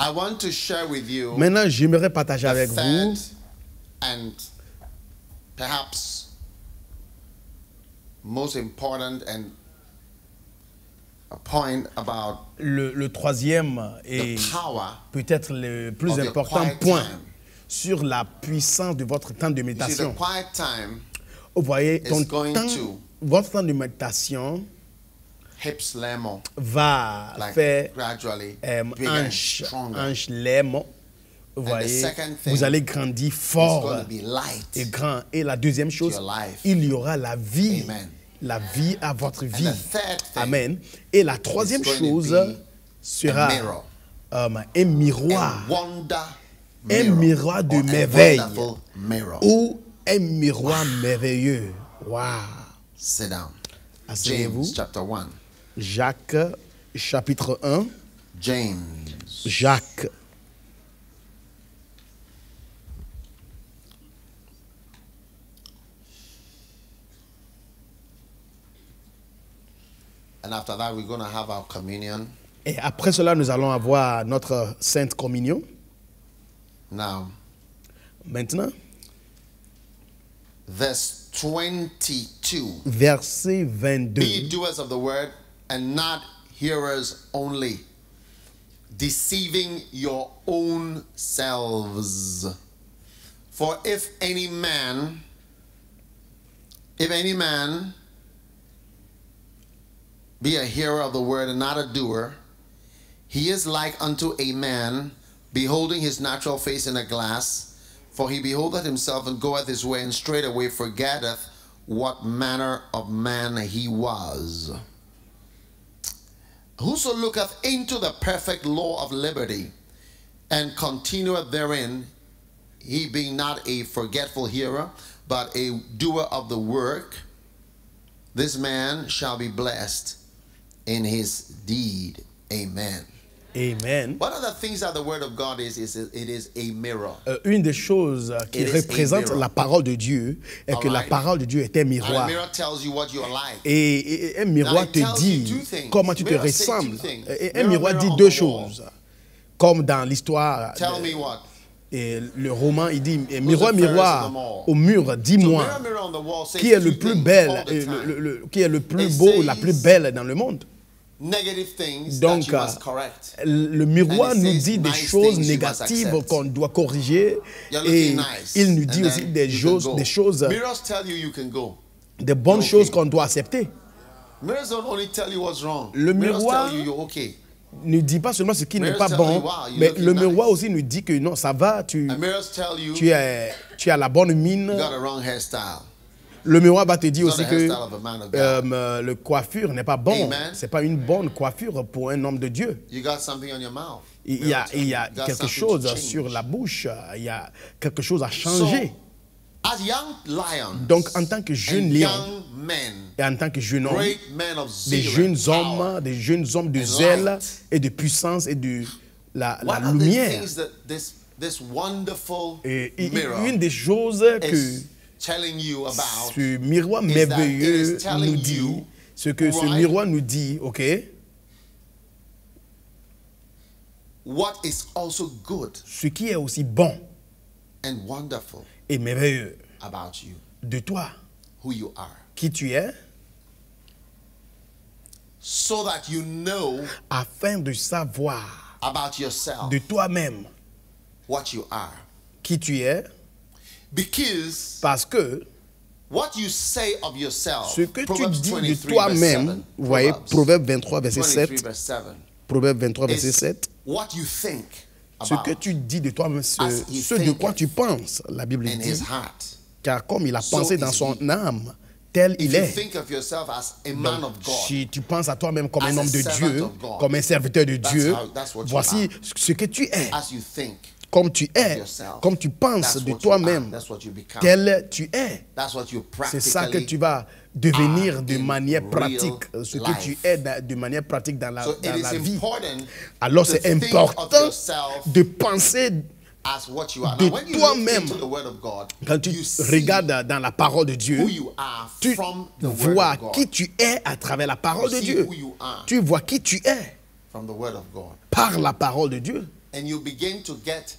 I want to share with you Maintenant, j'aimerais partager the avec vous third and perhaps most important and a point about le troisième et the power peut-être le plus of your important quiet point time. sur la puissance de votre temps de You see, the méditation. quiet time Vous voyez, is going votre temps de méditation hips lemon, va like faire gradually bigger and stronger. hanche lemon. Vous And the voyez, second thing vous allez grandir It's fort going to be light. et grand. Et la deuxième chose, your life. il y aura la vie. Amen. La vie à votre And vie. the third thing Amen. Et la troisième is going to chose be sera a mirror. un miroir. A wonder Un mirror, miroir de or a merveille. wonderful mirror. Ou un miroir merveilleux. Wow. Sit down. Asseyez-vous. James chapter 1. Jacques, chapitre 1. James. Jacques. And after that, we're going to have our communion. Et après cela, nous allons avoir notre Sainte Communion. Now, Maintenant, verse 22. verset Be ye 22. doers of the word and not hearers only, deceiving your own selves. For if any man be a hearer of the word and not a doer, he is like unto a man beholding his natural face in a glass. For he beholdeth himself and goeth his way, and straightway forgetteth what manner of man he was. Whoso looketh into the perfect law of liberty, and continueth therein, he being not a forgetful hearer, but a doer of the work, this man shall be blessed in his deed. Amen. Amen. One of the things that the word of God is it is a mirror. Une des choses qui It is a représente mirror. la parole de Dieu est que la Alright. parole de Dieu est un And a miroir. mirror tells you what you're like. Et un miroir Now, it te tells you dit two things. comment tu te Mirror say two ressembles. things. Et un Mirror, miroir mirror dit on deux the wall. choses. Comme dans l'histoire, Tell me what? et le roman, il dit the miroir, fairest of miroir them all? au mur, dis-moi Mirror, mirror on the wall says qui est two le plus things belle, all the time. qui est le plus It beau, la says plus belle dans le monde. Negative things Donc, that you must correct. le miroir And it nous says dit des nice choses things you must négatives accept. qu'on doit corriger You're et looking nice. il nous and dit aussi then des you can choses, go. des choses, Mirrors tell you you can go. des bonnes You're choses okay. qu'on doit accepter. Mirrors don't only tell you what's wrong. Le Mirrors miroir- tell you you're okay. Ne dit pas seulement ce qui n'est Mirrors pas tell bon, you, wow, you're mais looking le miroir nice. aussi nous dit que non, ça va, And mirrors tell you tu as la bonne mine. you got a wrong hairstyle. Le miroir va te dire It's aussi not the que hairstyle of a man of God. le coiffure n'est pas bon. Amen. C'est pas une bonne coiffure pour un homme de Dieu. You got something on your mouth. Il y a You got quelque something chose to change. sur la bouche, il y a quelque chose à So, changer. as young lions Donc, en tant que jeune and lion young men, et en tant que jeune homme, great men of des zeal jeunes and power, hommes, des jeunes hommes de and zèle light. et de puissance et de la one of the lumière. things that this wonderful Et mirror une des choses que is telling you about ce miroir is that merveilleux it is telling nous dit, you ce que ce right miroir nous dit, ok, what is also good ce qui est aussi bon and wonderful et merveilleux about you, de toi, who you are, qui tu es, so that you know afin de savoir about yourself de toi-même what you are. qui tu es, Because parce que what you say of yourself, ce que tu Proverbs dis de 23 verse toi-même, 7, vous voyez, Proverbs Proverbe 23, verset 23 7, verse 7, Proverbe 23, verset is 7, what you think ce about que tu dis de toi-même, ce as he de quoi thinketh tu penses, la Bible in his dit, heart. car comme il a So pensé is dans son he. âme, tel If il you est. think of yourself as a man Donc, of God, si tu penses à toi-même comme As un a homme de servant Dieu, of God, comme un serviteur de Dieu, that's what you voici are. ce que tu es. as you think Comme tu es, yourself, comme tu penses that's de what you toi-même, are, that's what you become. tel tu es. That's what you C'est ça que practically tu vas devenir are de in manière real pratique, ce que tu life. es de manière pratique dans la, So dans it la is vie. important Alors to c'est think of important yourself de penser as what you are. de Now, when you look toi-même. into the Word of God, Quand tu you see regardes dans la parole de Dieu, who you are tu from the Word vois of God. qui tu es à travers la parole You de see Dieu. who you are Tu vois qui tu es from the Word of God. par la parole de Dieu. and you begin to get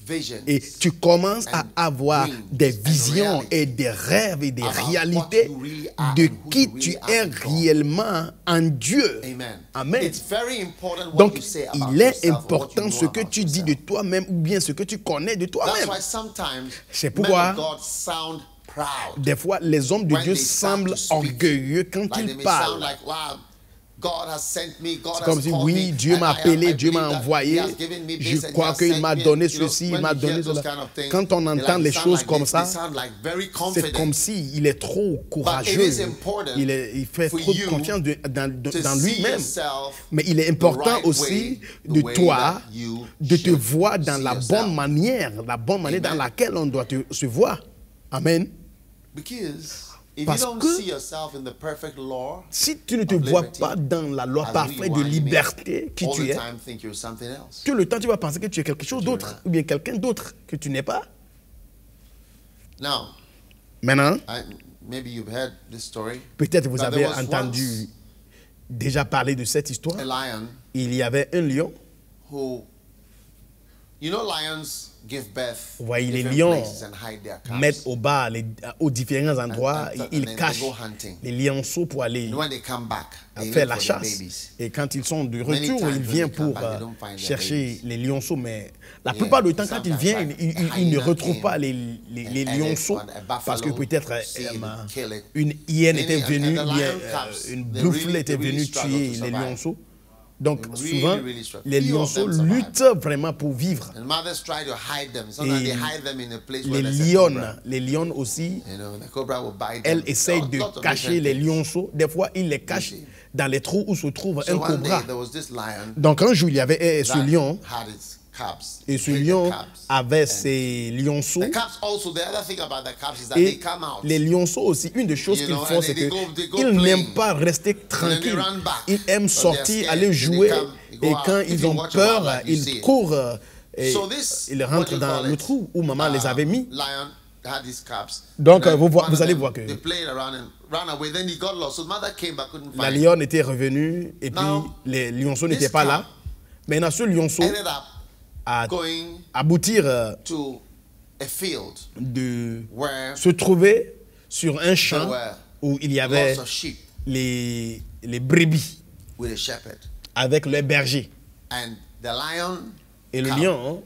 visions. Et tu commences à and avoir dreams des and visions reality et des rêves et des about réalités what you really are de and who qui you tu really are es in God. réellement en Dieu. Amen. Amen. It's very important what Donc, you say about il est yourself and what important you ce know que about tu dis de yourself. toi-même ou bien ce que tu connais de That's toi-même. why sometimes C'est men pourquoi of God sound proud. des fois, les hommes de When Dieu they start semblent to speak, orgueilleux quand Like they ils may parlent. sound like, wow, God has sent me, God C'est comme has si, called oui, me, Dieu and m'a I appelé, Dieu believe m'a that envoyé, He has given me je this and He crois has qu'il sent m'a me. donné You know, ceci, il when m'a you hear donné those cela. kind of things, Quand on they entend like- les sound choses like comme they ça, sound like very c'est confident. comme s'il est trop courageux, is important il fait for trop de you confiance to dans see lui-même. yourself Mais il est the important right aussi way, the de way toi that you de te should voir dans see la yourself. bonne manière dans Amen. laquelle on doit se voir. Amen. Because if Parce you don't que see yourself in the perfect law, Si tu ne te of vois liberty, pas dans la loi as who parfaite you de are, you may liberté qui all tu the es, time think you're something else. tout le temps tu vas penser que tu es quelque chose d'autre ou bien quelqu'un d'autre que tu n'es pas. Now, Maintenant, maybe you've heard this story. peut-être vous Now, avez there was entendu déjà parler de cette histoire. A lion Il y avait un lion. who, you know, lions give birth Vous voyez, les different lions places and hide their cubs. mettent au bas aux différents endroits, And ils then cachent they go hunting. les lionceaux pour aller And when they come back, they faire look la for their chasse. babies. Et quand ils sont de Many retour, times ils when viennent they come pour back, they don't find their chercher babies. les lionceaux. Mais la Yeah, plupart du temps, quand ils sometimes viennent, like ils a ne hyena retrouvent came, pas les an lionceaux elephant, a buffalo, parce que peut-être see it, kill it. une hyène était And venue, the ou bien lion cubs, une they buffle really- était they really venue struggle tuer to les survive. lionceaux. Donc They souvent, really struggle. les Few of lionceaux them survive. luttent vraiment pour vivre. And mothers try to hide them. Sometimes Et they hide them in a place Les where there's a cobra. lionnes, les lionnes aussi, You know, the cobra will bite them. elles essayent de Lots of cacher different les things. lionceaux. Des fois, ils les cachent dans les trous où se trouve So un one day cobra. there was this lion Donc un jour, il y avait ce that lion, had its cubs. et ce Hid the lion cubs. avait And ses lionceaux. the cubs also, the other thing about the cubs is that they Et come out. les lionceaux aussi, une des choses You qu'ils know, font, and c'est they qu'ils go playing. n'aiment pas rester tranquilles. run back. Ils aiment Because they're sortir, scared. aller When jouer. they come, they go Et out. quand If ils you ont watch a peur, wildlife, you see ils it. courent et So this, ils what rentrent do you dans call le it? trou où maman les avait mis. Lion had these cubs. Donc, And then vous one of allez them, voir que they played around and ran away. Then he got lost. So mother came but couldn't La find him. lionne était revenue et puis Now, les lionceaux this n'étaient pas là. cow Maintenant, ce lionceau Ended up a going aboutir to a field de where se trouver sur un there champ were où il y avait lots of sheep les brebis with a shepherd. avec le berger. And the lion Et le cow lion,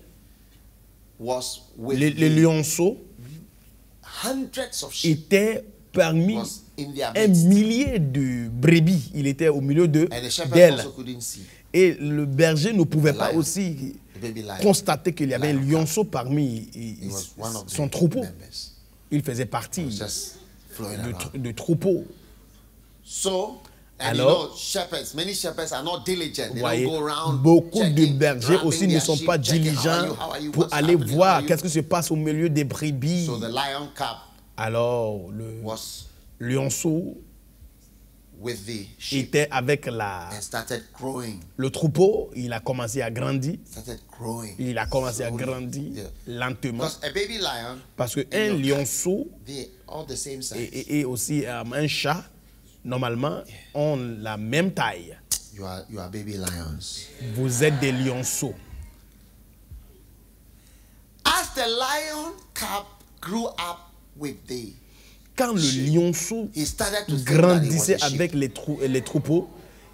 was with le the lionceau hundreds of sheep était parmi was in their un midst. millier de brebis. Il était au milieu And the shepherd d'elles. also couldn't see Et le berger ne pouvait The pas lion, aussi the baby lion. constater qu'il y avait un Lion lionceau parmi He was one of son the troupeau. members. Il faisait partie Just flowing around. de troupeau. So, and Alors, you know, shepherds, many shepherds are not diligent. Vous They voyez, don't go around beaucoup de checking, bergers grabbing aussi ne their sont sheep, pas checking, diligents how are you, pour what's aller happening, how voir are you? qu'est-ce qui se passe au milieu des brebis. So the lion cub Alors, le was lionceau with the sheep était avec and started growing. le troupeau. Il a commencé à grandir. Started growing. Il a commencé à slowly. grandir Yeah. lentement. Because a baby lion, Parce qu'un your lionceau they all the same size. et aussi un chat, normalement, ont la même taille. You are baby lions. Vous êtes des lionceaux. As the lion cub grew up with the Quand le lionceau he started to think that he was grandissait a sheep. avec les troupeaux,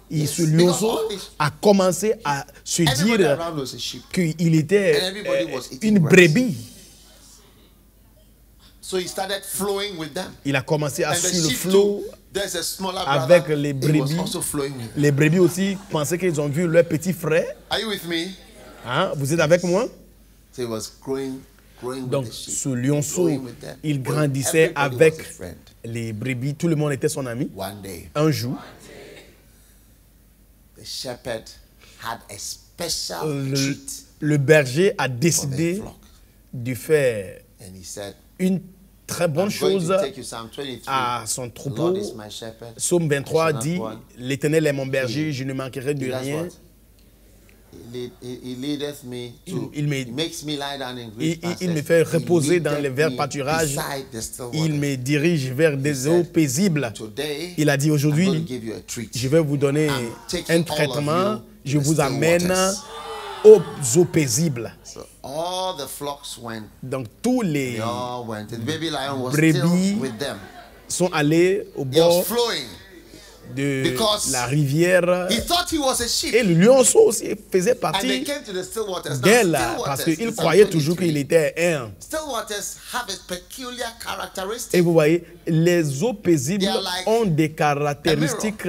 et ce Because lionceau all this- a commencé à se Everybody dire around was a sheep. qu'il était And everybody was eating une grass. brebis. So he started flowing with them. Il a commencé à And the suivre le sheep flot. too, there's a smaller avec brother. les He brebis. was also flowing with them. Les brebis aussi pensaient qu'ils ont vu leur petit frère. Are you with me? Hein? Vous êtes avec moi? So he was growing Donc, with the sheep. ce lionceau, growing with them. il grandissait Everybody avec was a friend. les brebis. Tout le monde était son ami. One day, Un jour, the shepherd had a special le, treat le berger a for the décidé flock. de faire And he said, une très bonne I'm going chose to take you Psalm 23. à son The troupeau. Lord is my shepherd. Psaume 23 I shall not dit, want. l'Éternel est mon berger, je ne manquerai de That's rien. what? He leadeth me to. Il me- he makes me lie down in green Il pastures. me fait He reposer dans leadeth les verts me pâturages. beside the still Il waters. me dirige vers des said, eaux paisibles. Today, Il a dit I'm going aujourd'hui, to give you a treat. je vais vous donner I'm taking un all of traitement. you Je to the vous still amène waters. aux eaux paisibles. So all the flocks went. Donc tous les They all went. The baby lion was brebis still with them. sont allés au He was bord flowing. de Because la rivière. He thought he was a sheep. Et le lionceau aussi faisait And they partie came to the still waters. Now, d'elle still parce waters, qu'il Psalm croyait toujours 23. qu'il était un. Still waters have a peculiar Et characteristic. vous voyez, les eaux paisibles They are like ont des caractéristiques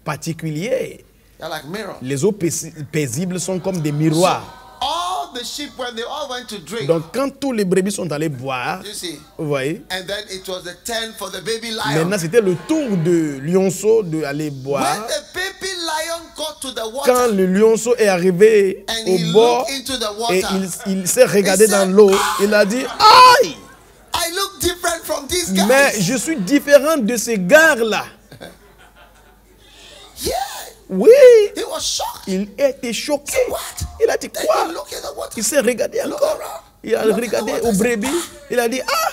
particulières. They're like mirror. Les eaux paisibles sont comme des miroirs. All the sheep, when they all went to drink, Donc quand tous les brebis sont allés boire, you see, vous voyez, and then it was the turn for the baby lion. maintenant c'était le tour de lionceau d'aller When boire. the baby lion got to the Quand water le lionceau est arrivé and au he bord looked into the et water, il s'est regardé He said, dans l'eau, il a dit aïe, I look different from these guys. mais je suis différent de ces gars-là. Yeah, Oui, he was shocked. il était choqué. What? Il a dit Then quoi? he looked at the water. Il s'est regardé Look encore. around. Il a Look at regardé the au water. brebis. Il a dit ah,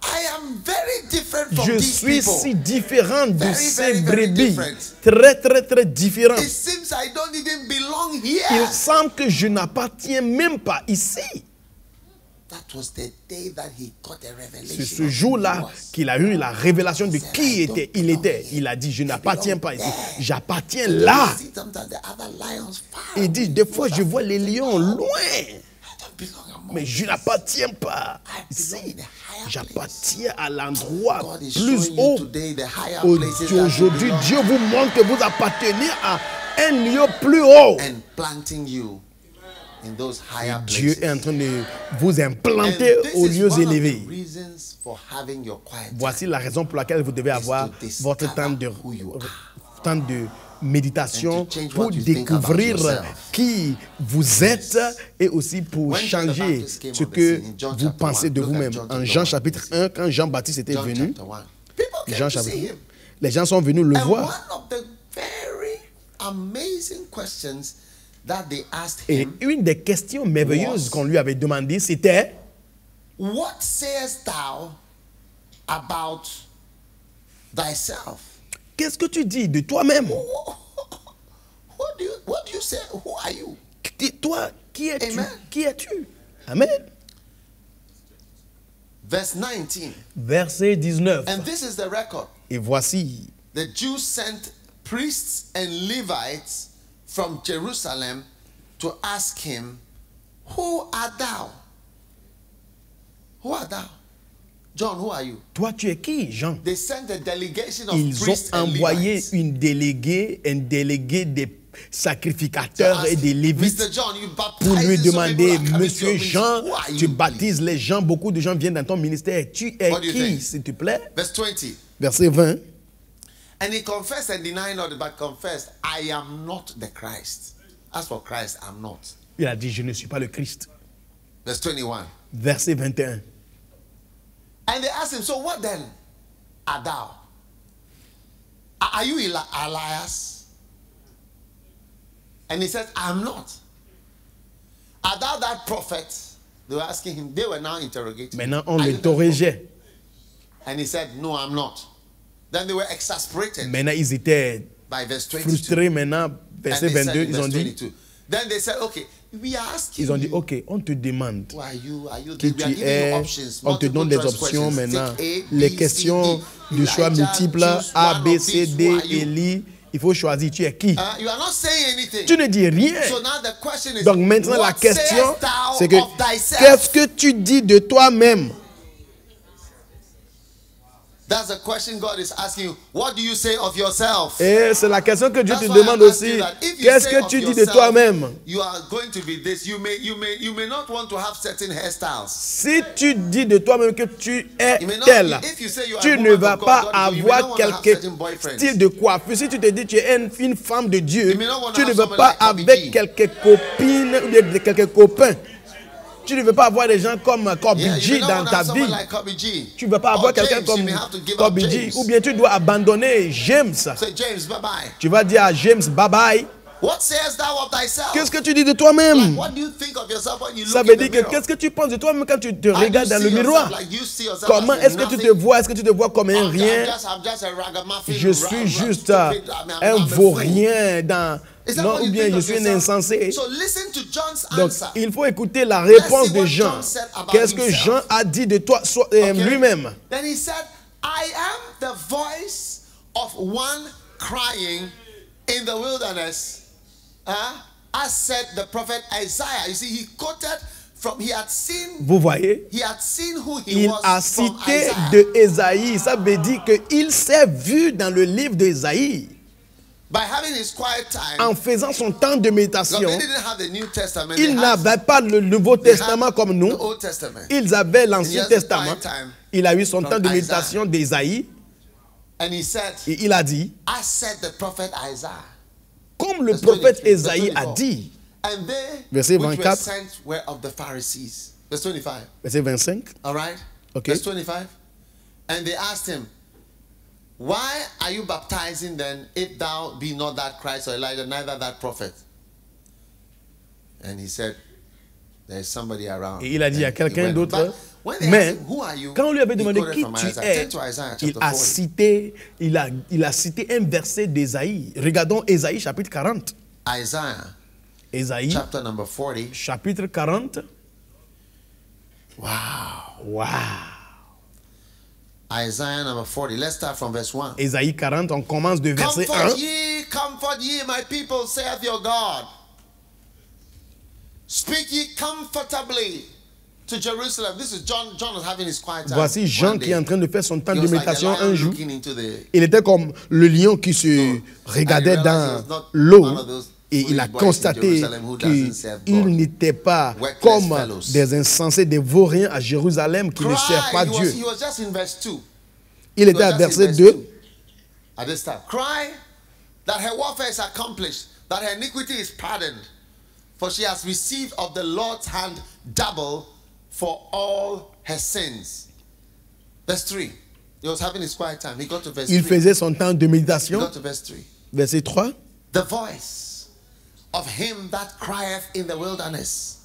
I am very different from je these suis people. si différent de Very, ces very, very brebis. different. Très, très, très différent. It seems I don't even belong Il here. semble que je n'appartiens même pas ici. That was the day that he got a revelation. C'est ce of who jour-là he was. qu'il a eu la révélation de qui était. Il était. Il a dit, je n'appartiens pas ici. J'appartiens là. See sometimes the other lions far Il dit, des fois, je vois les lions loin. I don't belong among Mais je n'appartiens pas I belong ici. in a higher place. J'appartiens à l'endroit God is plus showing you haut. today the higher places that you Aujourd'hui, belong Dieu vous montre que vous appartenez à un lieu plus haut. and planting you in those higher Dieu places. est en train de vous And implanter this aux is lieux one of élevés. the reasons for having your quiet time. Voici la raison pour laquelle vous devez avoir votre temps de méditation And to change pour what you think about découvrir yourself. qui vous êtes et aussi pour When John the changer Baptist came ce on the que scene, in John vous chapter pensez 1, de look at vous-même. John En chapter Jean 1, chapitre 1, quand Jean-Baptiste était John venu, chapter 1. People came Jean to see chapitre, him. les gens sont venus le And voir. one of the very amazing questions that they asked Et him, une des questions merveilleuses was- qu'on lui avait demandé, c'était what sayest thou about thyself? qu'est-ce que tu dis de toi-même? What do you say? Who are you? Toi, qui es-tu? Amen. Qui es-tu? Amen. Verse 19. Verset 19. And this is the record. Et voici, The Jews sent priests and Levites from Jerusalem to ask him, who art thou? Who art thou? John, who are you? toi tu es qui, Jean? They sent a delegation of Ils priests ont and envoyé Levites. un délégué des sacrificateurs et des lévites Mr. John, you pour baptize lui so many people demander, are coming to Monsieur your Jean, ministry. Who are tu you, baptises les gens, beaucoup de gens viennent dans ton ministère. Tu es What do you qui, think? s'il te plaît? Verse 20. Verset 20. And he confessed and denied not, but confessed, I am not the Christ. As for Christ, I'm not. Il a dit, je ne suis pas le Christ. Verse 21. Verset 21. And they asked him, so what then art thou? Are you Elias? And he said, I'm not. Art thou that prophet? They were asking him, they were now interrogating him. Maintenant, on Are le you that prophet? interrogeait. And he said, no, I'm not. Then they were exasperated Maintenant, ils étaient by verse 22. frustrés. Maintenant, And verset they said 22, in ils ont verse dit, 22. Then they said, okay, we are asking ils ont dit, you, ok, on te demande who are you? Are you qui we are tu giving you es. options, On te multiple donne des choice options questions. maintenant. Take A, Les B, questions C, D. de choix Elijah, multiples, choose A, one B, of C, these. D, Who are you? Élie. Il faut choisir, tu es qui? You are not saying anything. Tu ne dis rien. So now the question is, Donc maintenant, la what question, sayest thou c'est que of thyself? qu'est-ce que tu dis de toi-même? That's the question God is asking you. What do you say of yourself? Et c'est la question que Dieu That's te why demande I'm asking aussi. you that. If you Qu'est-ce say que of tu dis de yourself, toi-même? You are going to be this. You may not want to have certain hairstyles. Si tu dis de toi-même que tu es You may not- tel, if you say you are tu a ne woman vas of God, pas God, you may avoir not want to have quelque certain boyfriends. style de coiffure. Si tu te dis que tu es une femme de Dieu, You may not want to tu ne have veux someone pas like Kobe avec G. quelques copines ou bien quelques copains. Tu ne veux pas avoir des gens comme Kobe Yeah, you G may not dans want to ta have vie. someone like Kobe G. Tu ne veux pas avoir Or quelqu'un James, comme you may have to give up Kobe G. James. Ou bien tu dois abandonner James. Say, James, bye-bye. Tu vas dire à James, bye bye. What sayest thou of thyself? Qu'est-ce que tu dis de toi-même? Like, what do you think of yourself when you Ça look veut in the dire que mirror? qu'est-ce que tu penses de toi-même quand tu te How do you regardes dans see le yourself? miroir? Like you see yourself Comment as est-ce que tu te nothing? vois? Est-ce que tu te vois comme un rien? I'm just a ragamuffin, Je suis juste stupid. I'm un a fool. vaurien Is that Non, what ou you bien think je of suis un yourself? insensé. So listen to John's Donc, answer. il faut écouter la réponse see de what Jean. John said about Qu'est-ce que himself. Jean a dit de toi Okay? lui-même? Then he said, I am the voice of one crying in the wilderness. As said the prophet Isaiah. You see, he quoted from, he had seen Vous voyez? who he Il was a from cité Isaiah. de Ésaïe. Ça veut dire qu'il s'est vu dans le livre d'Ésaïe. By having his quiet time, En faisant son temps de méditation, they didn't have the New Testament. ils They had n'avaient pas le Nouveau Testament comme nous. the Old Testament. Ils avaient And he l'Ancien has the Testament. quiet time Il a eu son from temps de Isaiah. méditation d'Ésaïe. And he said, Et il a dit, I said the prophet Isaiah. comme le Verse prophète 23, Ésaïe a 24. dit, And they Verset which were 24. sent were of the Pharisees. Verse 25. verset 25, All right? Okay. Verse 25. And they asked him, why are you baptizing then, if thou be not that Christ or Elijah, neither that prophet? And he said, there is somebody around. et il a dit à And he quelqu'un went. d'autre. But when they Mais asked him, who are you? quand on lui avait He demandé quoted qui from tu Isaiah. es, Turn to Isaiah il chapter a 40. cité, il a cité un verset d'Ésaïe. Regardons Ésaïe chapitre 40. Isaiah Ésaïe chapter number 40. chapitre 40. Wow. Wow. Isaiah number 40. Let's start from verse 1. Ésaïe 40, on commence de verset 1. Comfort ye, my people, saith your God. Speak ye comfortably to Jerusalem. This is John. John was having his quiet time. Voici Jean one qui est en day. train de faire son temps He de was like a méditation lion un jour. looking into the- Il était comme le lion qui se regardait And he realized he dans was not l'eau one of those et il a foolish boys in constaté Jerusalem who doesn't serve God. qu'il n'était pas Worthless comme fellows. des insensés, des vauriens à Jérusalem qui ne servent pas Cry. Dieu. He was just in verse 2. Il était à verset 2. At this time. Cry that her warfare is accomplished, that her iniquity is pardoned, for she has received of the Lord's hand double for all her sins. Verse 3. He was having his quiet time. He got to verse Il 3. faisait son temps de He méditation. got to verse 3. Verset 3. The voice of him that crieth in the wilderness.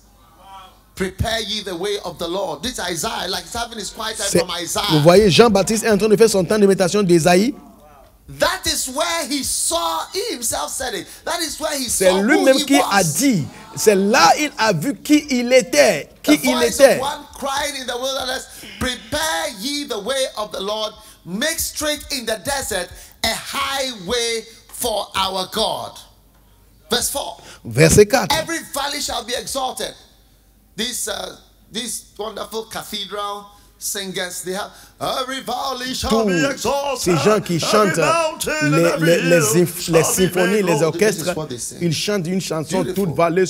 Prepare ye the way of the Lord. This Isaiah, like he's having his quiet time from Vous Isaiah. voyez, Jean-Baptiste est en train de faire son temps de méditation d'Ésaïe. That is where he saw, he himself said it. That is where he C'est saw who lui-même he qui a was. dit. C'est là il a vu qui il était. Qui The il voice était. of one crying in the wilderness, prepare ye the way of the Lord, make straight in the desert a highway for our God. Verse 4. Verset 4. Every valley shall be exalted. These wonderful cathedral singers, they have every valley shall be Tous exalted. ces gens qui chantent les symphonies, les orchestres, ils chantent une chanson, toute vallée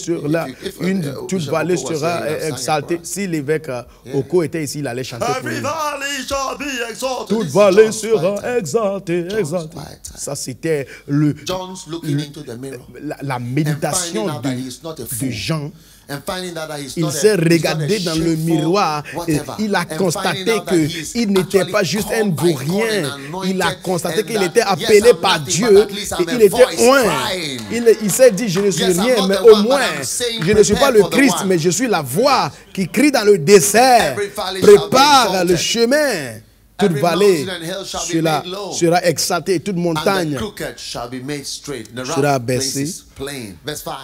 toute vallée sera exaltée. Si l'évêque Oko était ici, il allait chanter pour Every nous. valley shall be exalted. Toute This is vallée John's sera quiet time. exaltée, John's exaltée. quiet time. Ça, c'était le John's looking into the mirror la and méditation finding out that he's not a de fool. Jean. And finding out that he's Il not s'est a, regardé he's not a dans le shameful miroir et whatever. il a And constaté finding out that he's qu'il n'était actually pas juste un called by God vaurien. and anointed, Il a constaté and qu'il that, était yes, appelé I'm par nothing, Dieu but at least I'm et a il était voice oint. crying. Il s'est dit, je ne suis Yes, I'm rien, not mais the au one, but moins, I'm saying, je ne suis pas prepare le for the Christ, one. mais je suis la voix qui crie dans le désert. Every valley shall be Prépare exalted. le chemin. Toute Every vallée mountain and hill shall be made low. sera exaltée, toute And montagne the crooked shall be made straight. The sera rough abaissée. places plain. Verse 5.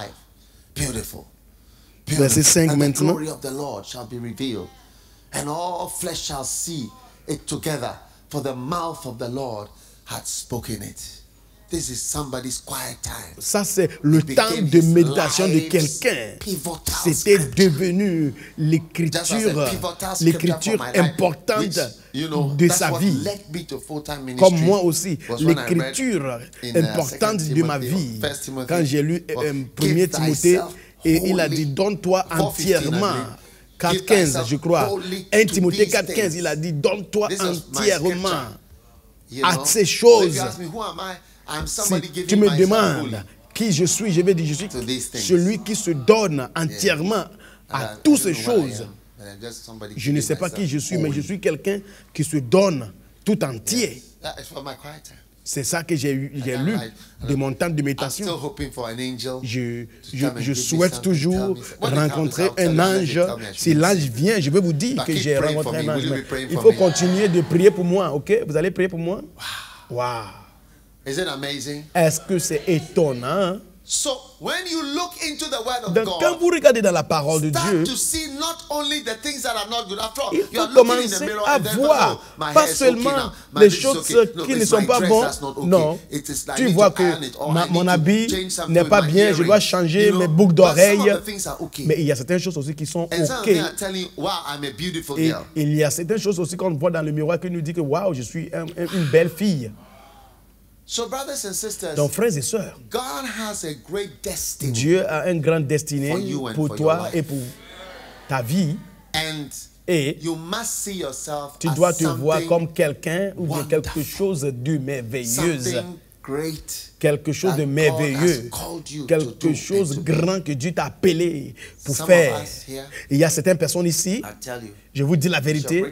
Beautiful. Verset 5 And the maintenant. glory of the Lord shall be revealed, and all flesh shall see it together, for the mouth of the Lord hath spoken it. This is somebody's quiet time. Ça, c'est le temps de méditation de quelqu'un. C'était devenu l'écriture importante de sa vie. Comme moi aussi, l'écriture importante de ma vie. Quand j'ai lu 1 Timothée, et il a dit, donne-toi entièrement. 4.15, je crois. 1 Timothée 4.15, il a dit, donne-toi entièrement à ces choses. Si tu me demandes qui je suis, je vais dire, je suis celui qui se donne entièrement à toutes ces choses. Je ne sais pas qui je suis, mais je suis quelqu'un qui se donne tout entier. C'est ça que j'ai lu de mon temps de méditation. Je souhaite toujours rencontrer un ange. Si l'ange vient, je vais vous dire que j'ai rencontré un ange. Il faut continuer de prier pour moi, ok? Vous allez prier pour moi? Wow. Is it amazing? Est-ce que c'est étonnant? So when you look into the word of Donc, God, quand vous regardez dans la parole de Dieu, to see not only the things that are not good. After all, il faut commencer à voir pas seulement les choses qui ne sont pas bonnes. Non, tu vois que mon habit n'est pas bien, je dois changer mes boucles d'oreilles. Mais il y a certaines choses aussi qui sont OK. Et il y a certaines choses aussi qu'on voit dans le miroir qui nous dit que waouh, je suis une belle fille. So, brothers and sisters, donc, frères et sœurs, God has a great destiny Dieu a une grande destinée pour toi et pour ta vie. Et tu dois te voir comme quelqu'un ou bien quelque chose de merveilleuse. Quelque chose de merveilleux, quelque chose de grand que Dieu t'a appelé pour faire. Il y a certaines personnes ici, je vous dis la vérité,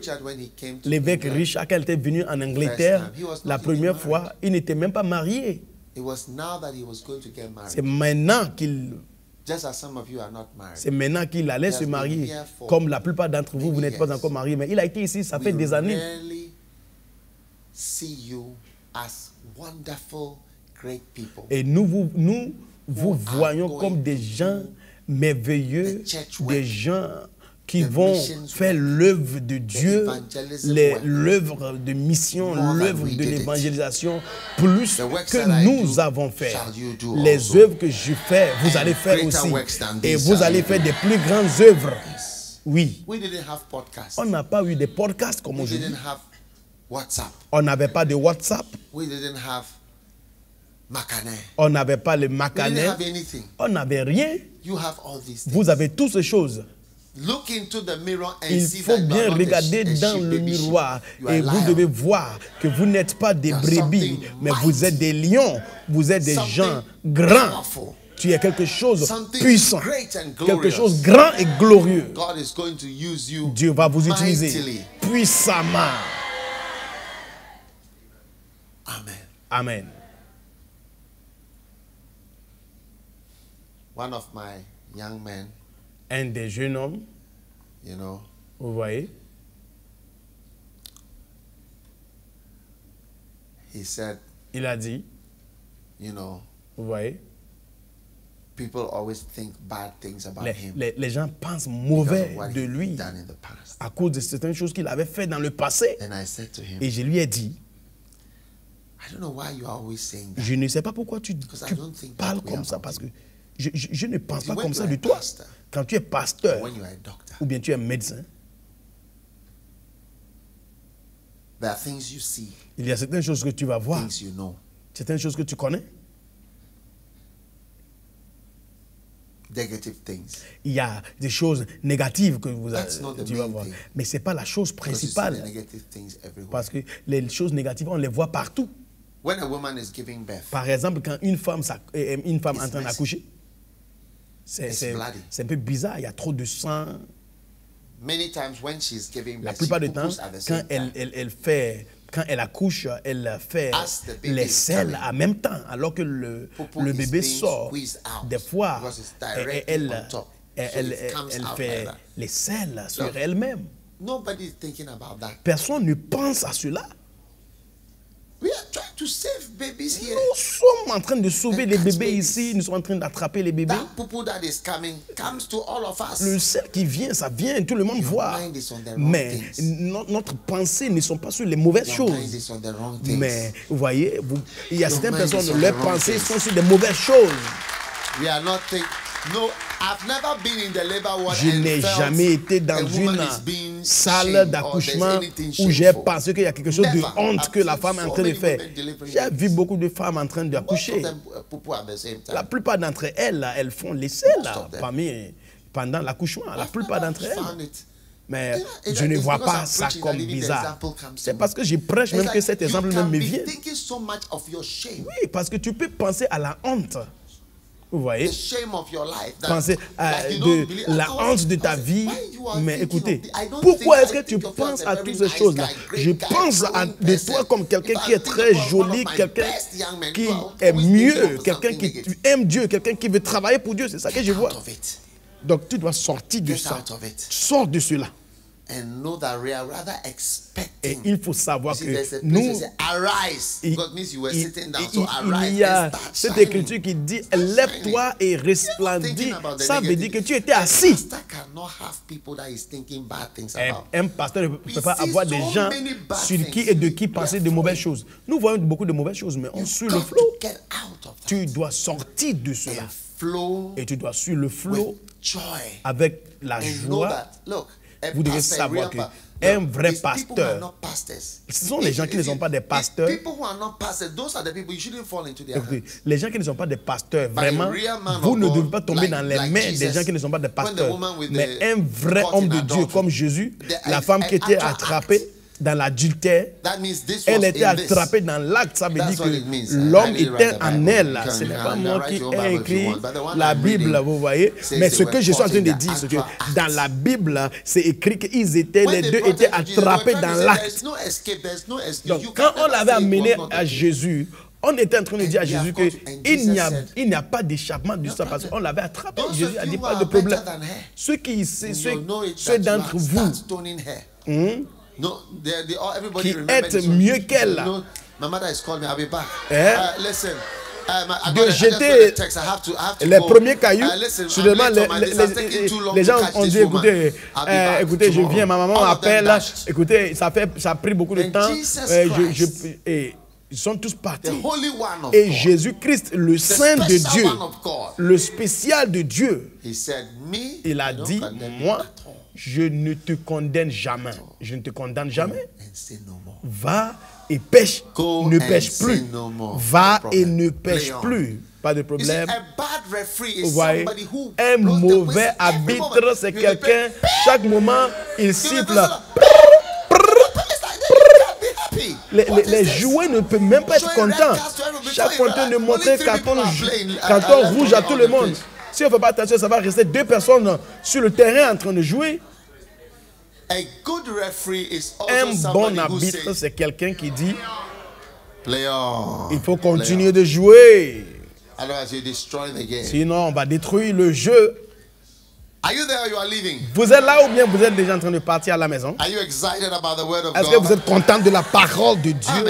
l'évêque Richard, quand il était venu en Angleterre, la première fois, il n'était même pas marié. C'est maintenant qu'il allait se marier. Comme la plupart d'entre vous, vous n'êtes pas encore mariés, mais il a été ici, ça fait des années. Et nous vous voyons comme des gens merveilleux, des gens qui vont faire l'œuvre de Dieu, l'œuvre de mission, l'œuvre de l'évangélisation, plus que nous avons fait. Les œuvres que je fais, vous allez faire aussi. Et vous allez faire des plus grandes œuvres. Oui. On n'a pas eu de podcasts comme aujourd'hui. On n'avait pas de WhatsApp. On n'avait pas le Macané. On n'avait rien. Vous avez toutes ces choses. Il faut bien regarder dans le miroir et vous devez voir que vous n'êtes pas des brebis, mais vous êtes des lions. Vous êtes des gens grands. Tu es quelque chose de puissant, quelque chose de grand et glorieux. Dieu va vous utiliser puissamment. Amen. One of my young men, un des jeunes hommes, vous voyez, il a dit, vous voyez, les gens pensent mauvais de lui à cause de certaines choses qu'il avait fait dans le passé. Et je lui ai dit, je ne sais pas pourquoi tu parles comme ça, parce que je ne pense pas comme ça de toi. Quand tu es pasteur ou bien tu es médecin, il y a certaines choses que tu vas voir, certaines choses que tu connais. Il y a des choses négatives que tu vas voir. Mais ce n'est pas la chose principale. Parce que les choses négatives, on les voit partout. Par exemple, quand une femme est en train d'accoucher, c'est un peu bizarre, il y a trop de sang. La plupart du temps, quand elle accouche, elle fait les selles en même temps, alors que le bébé sort. Des fois, elle fait les selles sur elle-même. Personne ne pense à cela. Nous sommes en train de sauver les bébés ici. Nous sommes en train d'attraper les bébés. Le sel qui vient, ça vient, tout le monde voit. Mais notre pensée ne sont pas sur les mauvaises choses. Mais vous voyez, il y a certaines personnes, leurs pensées sont sur des mauvaises choses. Je n'ai jamais été dans une salle d'accouchement où j'ai pensé qu'il y a quelque chose de honte que la femme est en train de faire. J'ai vu beaucoup de femmes en train d'accoucher. La plupart d'entre elles, elles font les selles pendant l'accouchement. La plupart d'entre elles. Mais je ne vois pas ça comme bizarre. C'est parce que je prêche même que cet exemple même me vient. Oui, parce que tu peux penser à la honte. Vous voyez, pensez à la honte de ta vie. Mais écoutez, pourquoi est-ce que tu penses à toutes ces choses-là? Je pense de toi comme quelqu'un qui est très joli, quelqu'un qui est mieux, quelqu'un qui aime Dieu, quelqu'un qui veut travailler pour Dieu. C'est ça que je vois. Donc tu dois sortir de ça. Sors de cela. And know that we are rather expecting. Et il faut savoir que nous, il y a cette écriture qui dit lève-toi et resplendis. Ça veut dire que tu étais assis. Un pasteur ne peut pas avoir des gens sur qui et de qui penser de mauvaises choses. Nous voyons beaucoup de mauvaises choses, mais on suit le flot. Tu dois sortir de cela. Et tu dois suivre le flot avec la joie. Vous devez savoir qu'un vrai pasteur, ce sont les gens qui ne sont pas des pasteurs. Les gens qui ne sont pas des pasteurs, vraiment, vous ne devez pas tomber dans les mains des gens qui ne sont pas des pasteurs. Mais un vrai homme de Dieu comme Jésus, la femme qui était attrapée dans l'adultère, elle était attrapée dans l'acte. Ça veut dire que l'homme était en elle. Ce n'est pas moi qui ai écrit la Bible, vous voyez. Mais ce que je suis en train de dire, c'est que dans la Bible, c'est écrit qu'ils étaient, les deux étaient attrapés dans l'acte. Donc, quand on l'avait amené à Jésus, on était en train de dire à Jésus qu'il n'y a pas d'échappement de ça parce qu'on l'avait attrapé. Jésus a dit pas de problème. Ceux d'entre vous qui êtes mieux qu'elle, de jeter les premiers cailloux, soudainement les gens ont dit écoutez, je viens, ma maman m'appelle, écoutez, ça a pris beaucoup de temps, ils sont tous partis. Et Jésus-Christ, le Saint de Dieu, le spécial de Dieu, il a dit, moi, je ne te condamne jamais. Je ne te condamne jamais. Va et pêche. Ne pêche plus. Va et ne pêche plus. Pas de problème. Vous voyez, un mauvais arbitre, c'est quelqu'un, chaque moment, il siffle. Les joueurs ne peuvent même pas être contents. Chaque fois qu'on ne montre un carton rouge à tout le monde. Si on ne fait pas attention, ça va rester deux personnes sur le terrain en train de jouer. Un bon arbitre, c'est quelqu'un qui dit il faut continuer de jouer. Sinon, on va détruire le jeu. Vous êtes là ou bien vous êtes déjà en train de partir à la maison? Est-ce que vous êtes content de la parole de Dieu?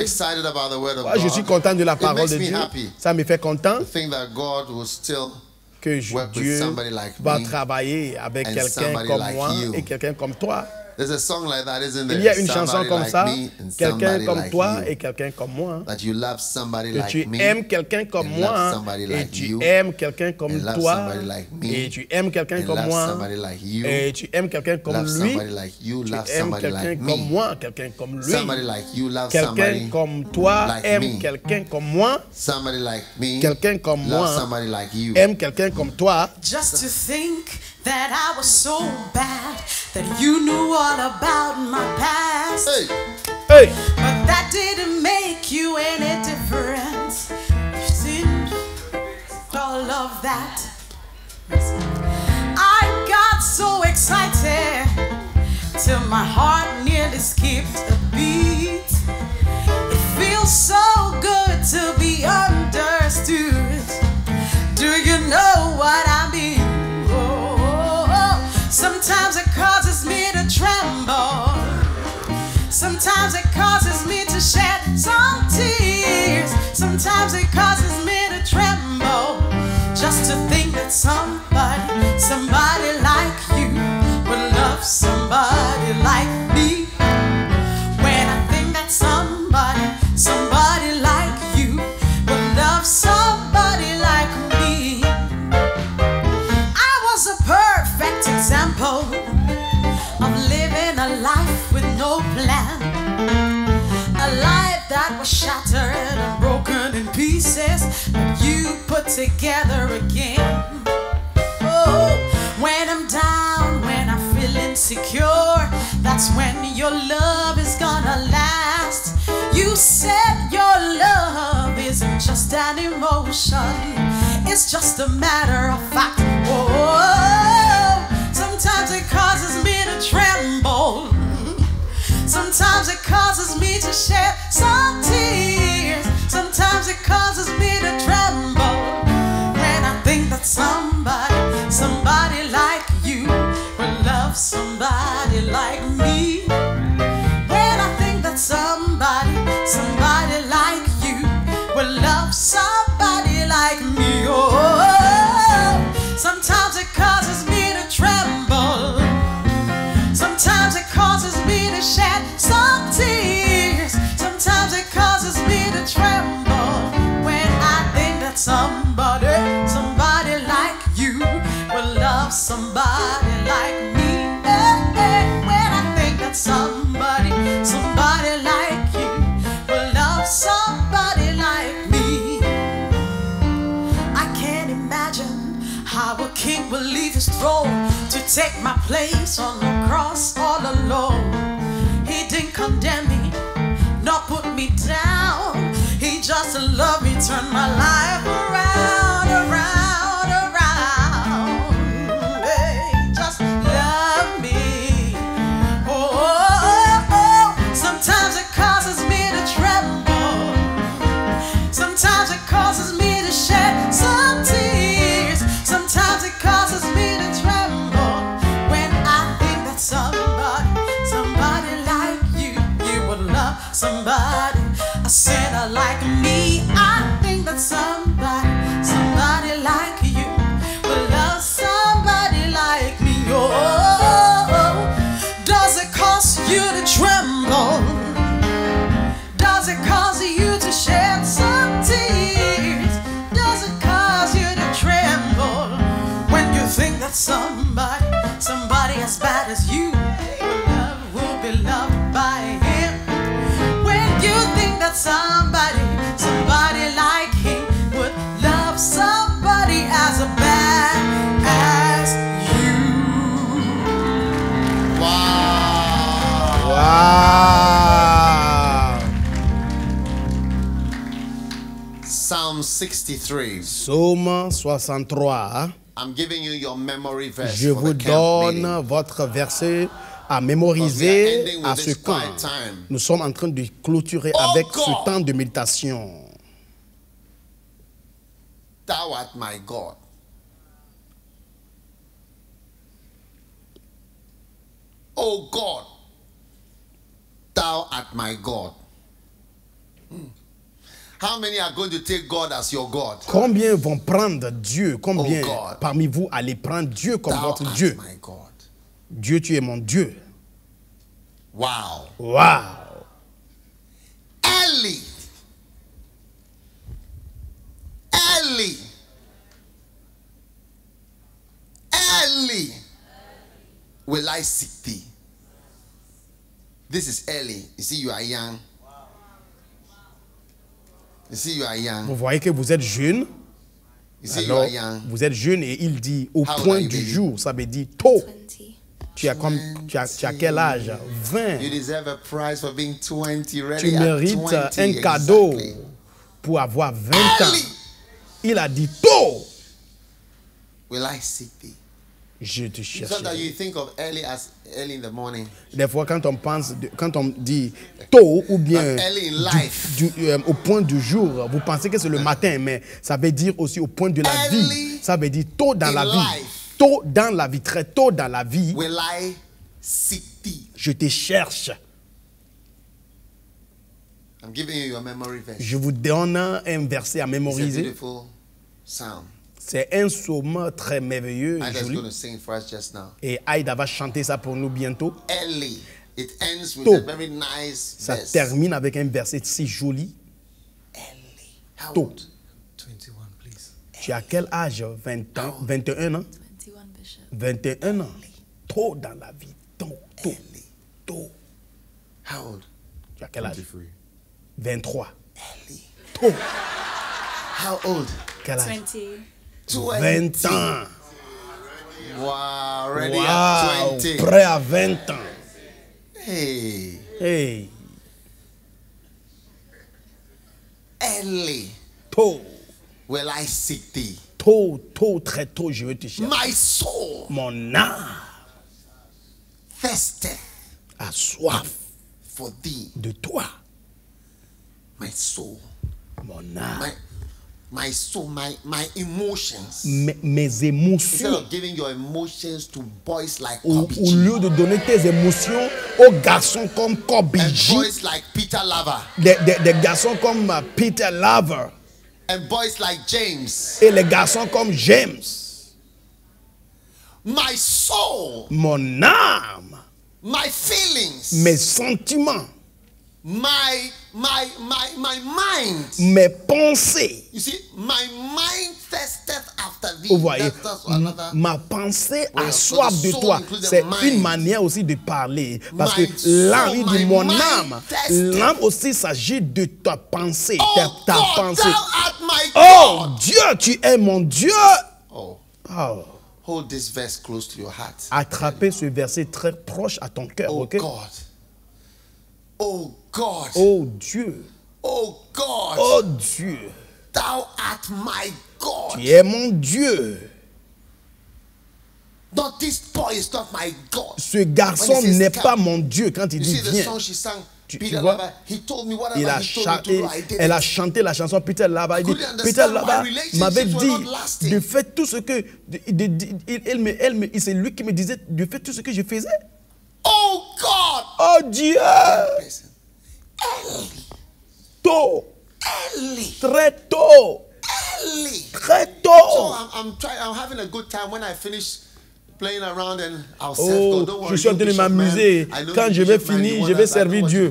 Moi, je suis content de la parole de Dieu. Ça me fait content que Dieu va travailler avec quelqu'un comme moi et quelqu'un comme toi. Il y a une chanson comme ça, quelqu'un comme toi et quelqu'un comme moi. Que tu aimes quelqu'un comme moi et tu aimes quelqu'un comme toi et tu aimes quelqu'un comme moi et tu aimes quelqu'un comme lui. Tu aimes quelqu'un comme moi, quelqu'un comme lui. Quelqu'un comme toi aime quelqu'un comme moi. Quelqu'un comme moi aime quelqu'un comme toi. Just to think that I was so bad that you knew all about my past. Hey. But that didn't make you any difference. You sinned all of that. I got so excited till my heart nearly skipped a beat. It feels so good to be understood. Do you know what I mean? Sometimes it causes me to tremble. Sometimes it causes me to shed some tears. Sometimes it causes me to tremble. Just to think that somebody like you would love somebody like me. When I think that somebody like you would love somebody like me. I was a perfect example of living a life with no plan, a life that was shattered and broken in pieces, but you put together again. Oh, when I'm down, when I feel insecure, that's when your love is gonna last. You said your love isn't just an emotion, it's just a matter of fact. Oh, sometimes it causes me to tremble. Sometimes it causes me to shed some tears. Sometimes it causes me to tremble when I think that somebody like you will love somebody like me. like me. When I think that somebody like you will love somebody like me. I can't imagine how a king will leave his throne to take my place on the cross all alone. He didn't condemn me, nor put me down. He just loved me, turned my life around, around, around. Hey, just love me. Oh, oh, oh. Sometimes it causes me to tremble. Sometimes it causes me to shed some tears. Sometimes it causes me to tremble when I think that somebody like you would love somebody, a sinner like me. I think that somebody like you will love somebody like me. Oh, does it cause you to tremble? Does it cause you to shed some tears? Does it cause you to tremble when you think that somebody as bad as you will be loved by him? When you think that somebody like him would love somebody as bad as you. Wow. Wow. Psalm 63. Psaume 63. I'm giving you your memory verse. Je for vous the camp donne meeting. votre verset à mémoriser à ce camp. Nous sommes en train de clôturer avec ce temps de méditation. Thou art my God. Oh God, thou art my God. How many are going to take God as your God? Combien vont prendre Dieu? Combien God, parmi vous allez prendre Dieu comme thou votre art Dieu? my God. Dieu, tu es mon Dieu. Wow. Wow. Early. Early. Early will I seek thee. This is early. You see, you are young. You see, you are young. Vous voyez que vous êtes jeune. You see, Alors, you are young. vous êtes jeune et il dit au How old point are you, du baby? jour. Ça veut dire tôt. 20. Tu as quel âge? 20. You deserve a prize for being 20, ready Tu at mérites 20, un cadeau exactly. pour avoir 20 ans. Early Il a dit tôt. will I seek thee. Je te So that cherche. you think of early as early in the morning. Des fois, quand on dit tôt ou bien Early in life. au point du jour, vous pensez que c'est le matin, mais ça veut dire aussi au point de la Early vie. Ça veut dire tôt dans in la vie. life. Tôt dans la vie, très tôt dans la vie, Will I seek thee? je te cherche. I'm giving you your memory verse. Je vous donne un verset à It's a mémoriser. beautiful psalm. C'est un psaume très merveilleux et I'm just joli. going to sing for us just now. Et Aïda va chanter ça pour nous bientôt. Early. It ends with Tôt. a very nice Ça verse. termine avec un verset si joli. Early. How Tôt. old? 21, please. Tu as quel âge? 20 ans? 21 ans? 21, Bishop. 21 ans. Tôt dans la vie. Tôt. Early. Tôt. How old? Tu as quel âge? 23. Early. Tôt. How old? Quel âge? 20. 20 ans. Wow, ready at Wow. 20. Prêt à 20 ans. Hey, Hey. early Tôt. will I seek thee. Tôt, tôt, très tôt, je veux te chercher. My soul Mon âme thirsteth a soif for thee. de toi. My soul, Mon âme. my soul, my emotions. Mes Instead émotions. of giving your emotions to boys like Au Kobe lieu de donner tes émotions aux garçons comme and Kobiji, boys like Peter Lava des garçons comme Peter Lover and boys like James, et les garçons comme James. my soul, Mon âme, my feelings, mes sentiments, my mind. mes pensées. You see, my mind thirsteth after Vous voyez, ma pensée a soif de toi. C'est une manière aussi de parler. Parce que l'âme, il dit mon âme. L'âme aussi s'agit de ta pensée. Ta pensée. Oh Dieu, tu es mon Dieu. Oh. Hold this verse close to your heart. Attrapez ce verset très proche à ton cœur. Oh Okay? God. Oh God. Oh Dieu. Oh God. Oh Dieu. Thou art my God. Tu es mon Dieu. Not this boy is not my God. Ce garçon n'est pas mon Dieu quand il dit viens. Tu vois, elle a chanté la chanson Peter Laba. Peter Laba m'avait dit de faire tout ce que c'est lui qui me disait de faire tout ce que je faisais. Oh God. Oh Dieu. Tôt. Très tôt. Très tôt. So I'm having a good time when I finish playing around and I'll serve God. Don't worry, je suis en train de m'amuser. Quand je vais finir, je vais servir Dieu.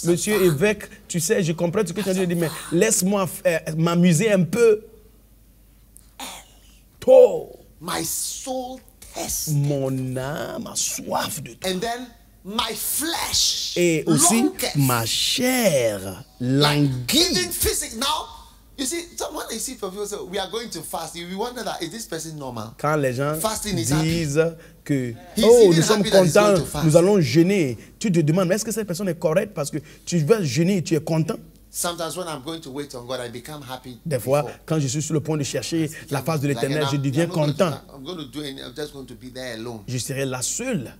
Monsieur évêque, tu sais, je comprends ce que tu as dit, mais laisse-moi m'amuser un peu. Tôt. My soul tests. Mon âme a soif de toi. And then my flesh. Et aussi ma chair languit. Even physical. Now, you see, when they see people say, we are going to fast, we wonder that, is this person normal? Quand les gens disent que, oh, nous sommes contents, nous allons jeûner, tu te demandes, mais est-ce que cette personne est correcte parce que tu veux jeûner, tu es content? Sometimes when I'm going to wait on God, I become happy. Des fois, quand je suis sur le point de chercher la face de l'Éternel, je deviens content. Je serai là seul.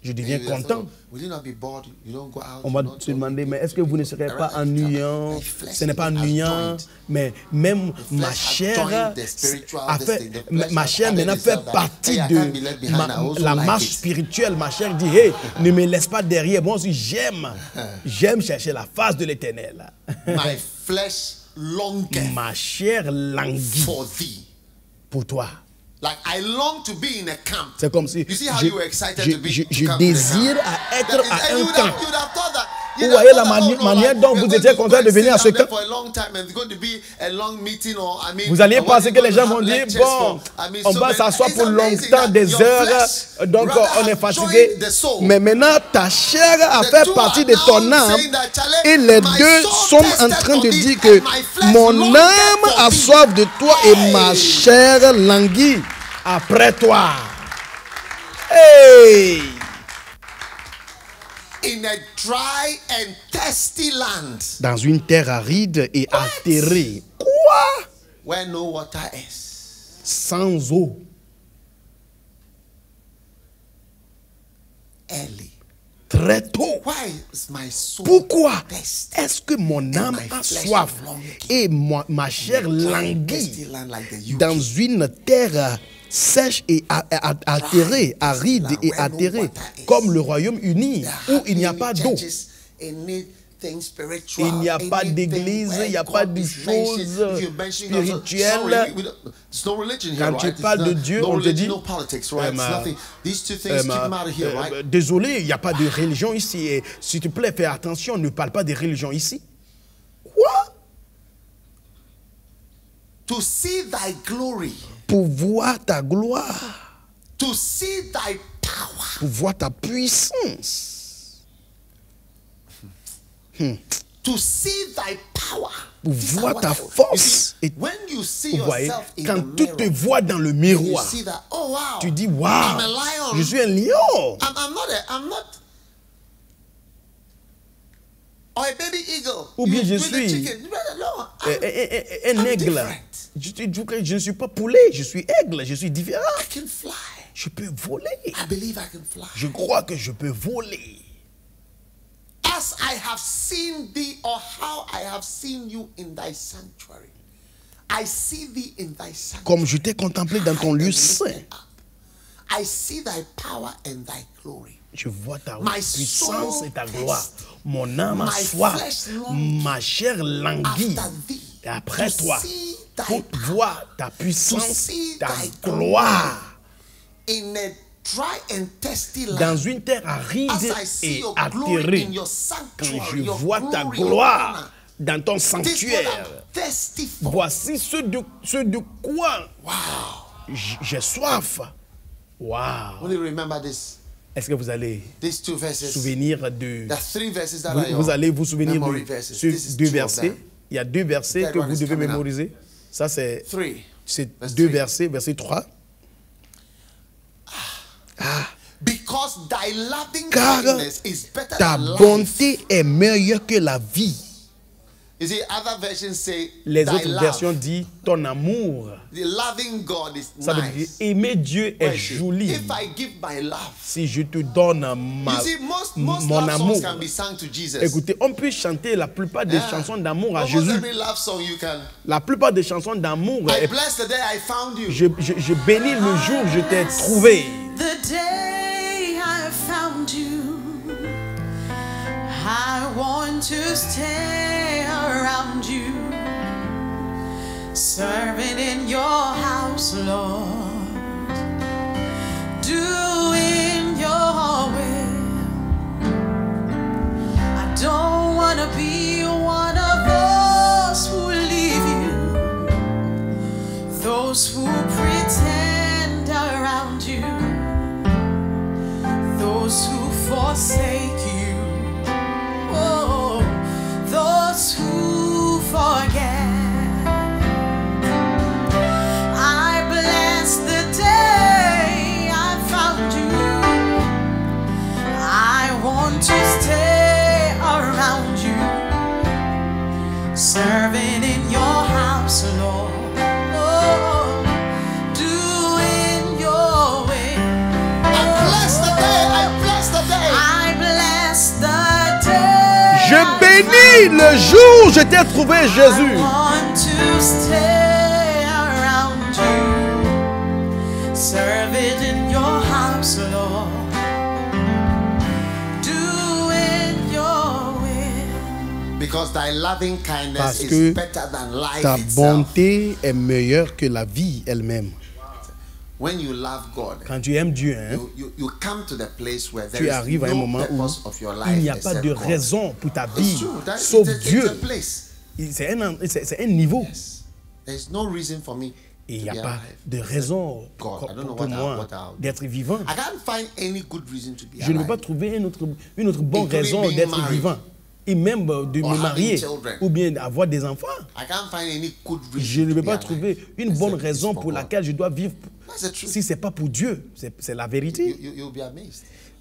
Je deviens content. On va se demander, mais est-ce que vous ne serez pas ennuyant? Ce n'est pas ennuyant, mais même ma chair maintenant fait partie de la marche spirituelle. Ma chair dit, hey, ne me laisse pas derrière. Moi aussi, j'aime chercher la face de l'Éternel. Ma chair languit pour toi. Like I long to be in a camp. C'est comme si je désire être à un camp. Vous voyez la manière dont vous étiez content de venir à ce camp. Vous alliez penser que les gens vont dire, bon, on va s'asseoir pour longtemps, des heures, donc on est fatigué. Mais maintenant, ta chair a fait partie de ton âme et les deux sont en train de dire que mon âme a soif de toi et ma chair languit après toi. Hey! In a dry and thirsty land. Dans une terre aride et altérée. Quoi? Where no water is. Sans eau. Early. Très tôt. Why is my soul Pourquoi thirsty? est-ce que mon âme a soif et ma chair languit dans une terre sèche et atterrée, aride et atterrée, comme le Royaume-Uni, où il n'y a pas d'eau. Il n'y a pas d'église, il n'y a pas de choses spirituelles. Quand tu parles de Dieu, on te dit, désolé, il n'y a pas de religion ici. Et s'il te plaît, fais attention, ne parle pas de religion ici. Quoi? To see thy glory. Pour voir ta gloire. To see thy power. Pour voir ta puissance. To see thy power. Pour voir ta force. Et when you see vous voyez, yourself in quand the tu mirror, te vois dans le miroir, you see that, oh, wow, tu dis, wow, I'm a lion. je suis un lion. I'm not. Or a baby eagle. Ou bien je suis un aigle. Je ne suis pas poulet, je suis aigle, je suis différent. I can fly. Je peux voler. I believe I can fly. Je crois que je peux voler. As I have seen thee, or how I have seen you in thy sanctuary. I see thee in thy sanctuary. Comme je t'ai contemplé dans ton lieu saint. I see thy power and thy glory. Je vois ta puissance et ta gloire. Mon âme a soif. Ma chair languit. Et après toi, pour voir ta puissance, ta gloire. Dans une terre aride et atterrée, quand je vois ta gloire, dans ton sanctuaire. Voici ce de quoi j'ai soif. Wow. Est-ce que vous allez souvenir de... Vous allez vous souvenir de ces 2 versets. Il y a 2 versets que vous devez mémoriser. Ça, c'est 2 versets, verset 3. Car ta bonté est meilleure que la vie. Les autres versions disent ton amour. Ça veut dire aimer Dieu est joli. Si je te donne mon amour. Écoutez, on peut chanter la plupart des chansons d'amour à Jésus. La plupart des chansons d'amour. Je bénis le jour où je t'ai trouvé. I want to stay around you, serving in your house, Lord, doing your will. I don't want to be one of those who leave you, those who pretend around you, those who forsake you. Oh, those who forget. I bless the day I found you. I want to stay around you, serving in your house, Lord. Oh, doing your way. I bless the day. I bless the day. I bless the day. Je bénis le jour où je t'ai trouvé, Jésus. I want to stay around you, serve it in your house, Lord, doing your will. Because thy loving kindness Parce is que better than life ta itself. bonté est meilleure que la vie elle-même. When you love God, quand tu aimes Dieu, hein, you come to the place where there tu arrives à un moment où il n'y a pas de raison pour ta vie, sauf Dieu. C'est un niveau. There's no reason for me. Et il n'y a pas de raison pour moi d'être vivant. Je ne peux pas trouver une autre bonne raison d'être vivant. Et même de me marier ou bien d'avoir des enfants. Je ne peux pas trouver une bonne raison pour laquelle je dois vivre si ce n'est pas pour Dieu. C'est la vérité.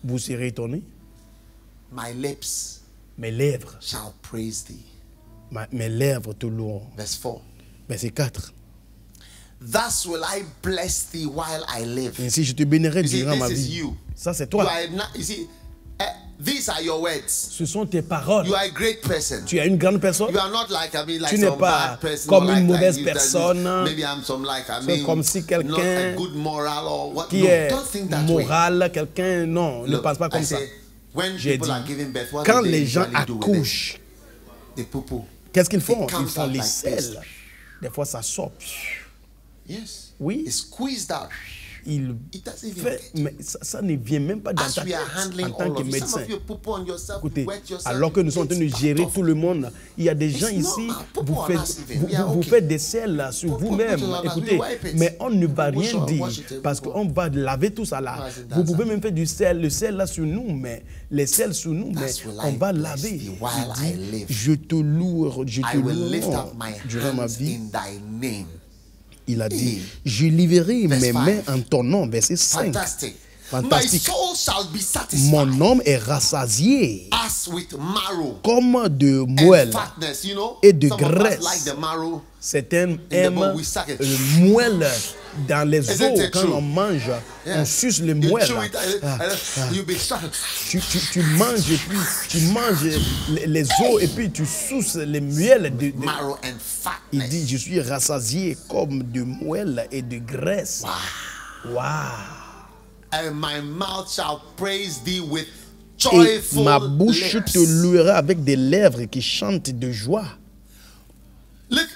Vous serez étonnés. Mes lèvres shall praise thee. Mes lèvres te loueront. Verset 4. Thus will I bless thee while I live. Ainsi je te bénirai durant ma vie. Ça c'est toi. These are your words. Ce sont tes paroles. You are a great person. Tu es une grande personne. You are not like, tu n'es pas comme une mauvaise personne. Maybe I'm some comme si quelqu'un qui no, est moral, quelqu'un ne pense pas comme ça. J'ai dit, quand les gens accouchent, qu'est-ce qu'ils font? Ils font les selles. Des fois ça sort. Yes. Oui. It's squeezed out. Il fait, mais ça ne vient même pas dans ta tête en tant que médecin. Écoutez, alors que nous sommes en train de gérer tout le monde, il y a des gens ici, vous faites des selles sur vous-même. Écoutez, mais on ne va rien dire parce qu'on va laver tout ça là. Vous pouvez même faire du sel, le sel là sur nous, mais les sels sur nous, mais on va laver. Il dit, je te loue durant ma vie. Il a dit, je livrerai mes mains en ton nom. Verset 5. Fantastique. Mon âme est rassasiée comme de moelle et de graisse. Certains aiment le moelle dans les os. Quand on mange, on suce le moelle. Tu manges et puis tu manges les os et puis tu suces les muels. Il dit, je suis rassasié comme de moelle et de graisse. Wow. And my mouth shall praise thee with Et joyful ma bouche lips. te louera avec des lèvres qui chantent de joie. Look,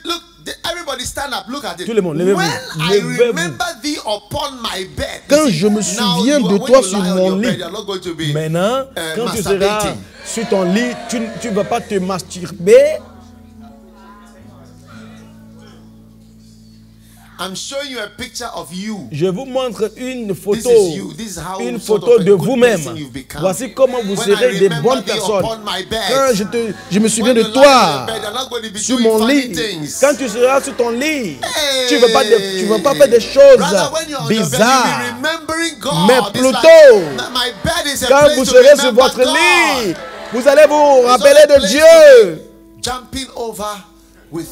everybody stand up, look at it. Tout le monde, levez-vous. When I Levez-vous. remember thee upon my bed. Quand You see, je me now souviens you de are- toi when you sur lie on mon your lit, bed, you're not going to be, maintenant, quand tu seras masturbating. sur ton lit, tu ne vas pas te masturber. I'm showing you a picture of you. Je vous montre une photo, This is you. This is how une sort photo of a de good vous-même. person you've become. Voici comment vous When I serez des remember bonnes thee personnes. upon my bed, Quand je me souviens when de you lie toi in bed, you're not going to be sur doing mon funny lit, things. quand tu seras sur ton lit, Hey. tu ne vas pas faire des choses Rather, when you're on your bed, bizarres. you'll be remembering God. Mais It's plutôt, like, my bed is a quand place vous to serez sur remember votre God. lit, vous allez vous It's rappeler not a de place Dieu. to be jumping over with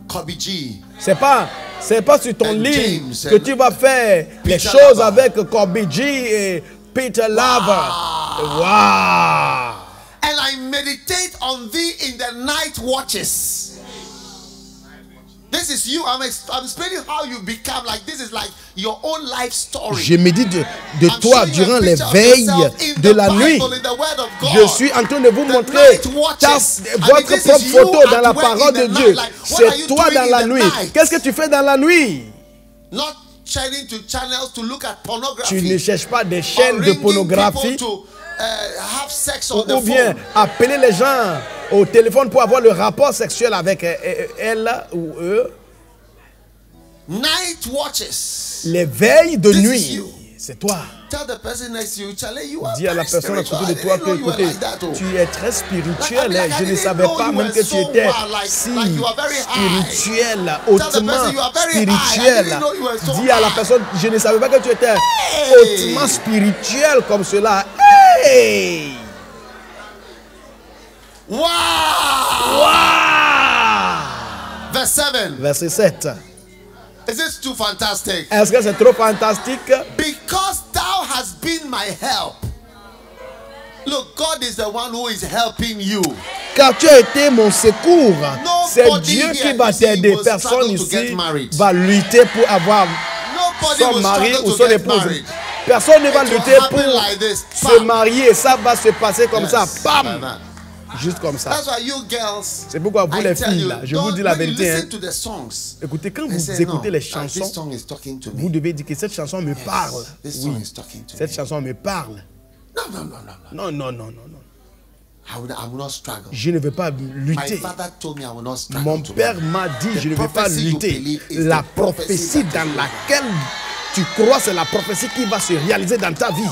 Kobe G. C'est pas sur ton And lit James que and tu vas faire les Peter choses Lava. avec Kobe G et Peter Lava. Wow. And I meditate on thee in the night watches. This is you. I'm explaining how you become like this is like your own life story. Je médite de I'm toi showing you a durant les picture of veilles yourself in de the la nuit. Bible, in the Word of God. Je suis en train de vous The montrer night watches. votre This propre is photo you dans la at work parole in de the Dieu. night. Like, what are C'est you toi doing dans in la the nuit. night? Qu'est-ce que tu fais dans la nuit? Not turning to channels to look at pornography. Tu ne cherches pas des or chaînes de ringing pornographie people to, have sex on the ou bien phone. appeler les gens au téléphone pour avoir le rapport sexuel avec elle ou eux. Night watches. Les veilles de This is nuit, you. c'est toi. Tell the person next to you, Charlie, you are Dis à la very personne à spiritual. côté I de toi didn't que, know you were écoutez, like that, oh. tu es très spirituel. Like, Je I ne didn't savais know pas you même were que tu so étais wild, like si you are very high. spirituel, the hautement person you are very high. I spirituel. didn't know you were so Dis à la high. personne, je ne savais pas que tu étais hautement spirituel comme cela. Hey! Wow! Wow! Verse 7. Verset 7. Is this too fantastic? Est-ce que c'est trop fantastique? Because thou hast been my help. Look, God is the one who is helping you. Car tu as été mon secours. C'est Nobody Dieu here, qui va you see, t'aider. will Personne struggle to ici get married. va lutter pour avoir Nobody son will mari struggle ou to son get épouse. married. Personne ne va It will lutter pour happen like this. se Bam. marier. Ça va se passer comme Yes. ça. Bam! Like that. Juste comme ça. That's why you girls, C'est pourquoi vous I les tell filles you, là, je vous don't- dis la when you vérité. listen Hein. to the songs, Écoutez, quand and vous say, écoutez no, les this chansons, song is talking to vous me. devez dire que cette chanson me parle. This song Oui, is talking to cette me. chanson me parle. No, no, no, no, no. Non, non, non, non, non. I will not struggle. Je ne vais pas My lutter. father told me I will not struggle. Mon to père marry. m'a dit, The je ne vais pas prophecy you lutter. believe is La the prophecy prophétie that dans you laquelle tu crois, c'est la prophétie qui va se réaliser dans ta vie.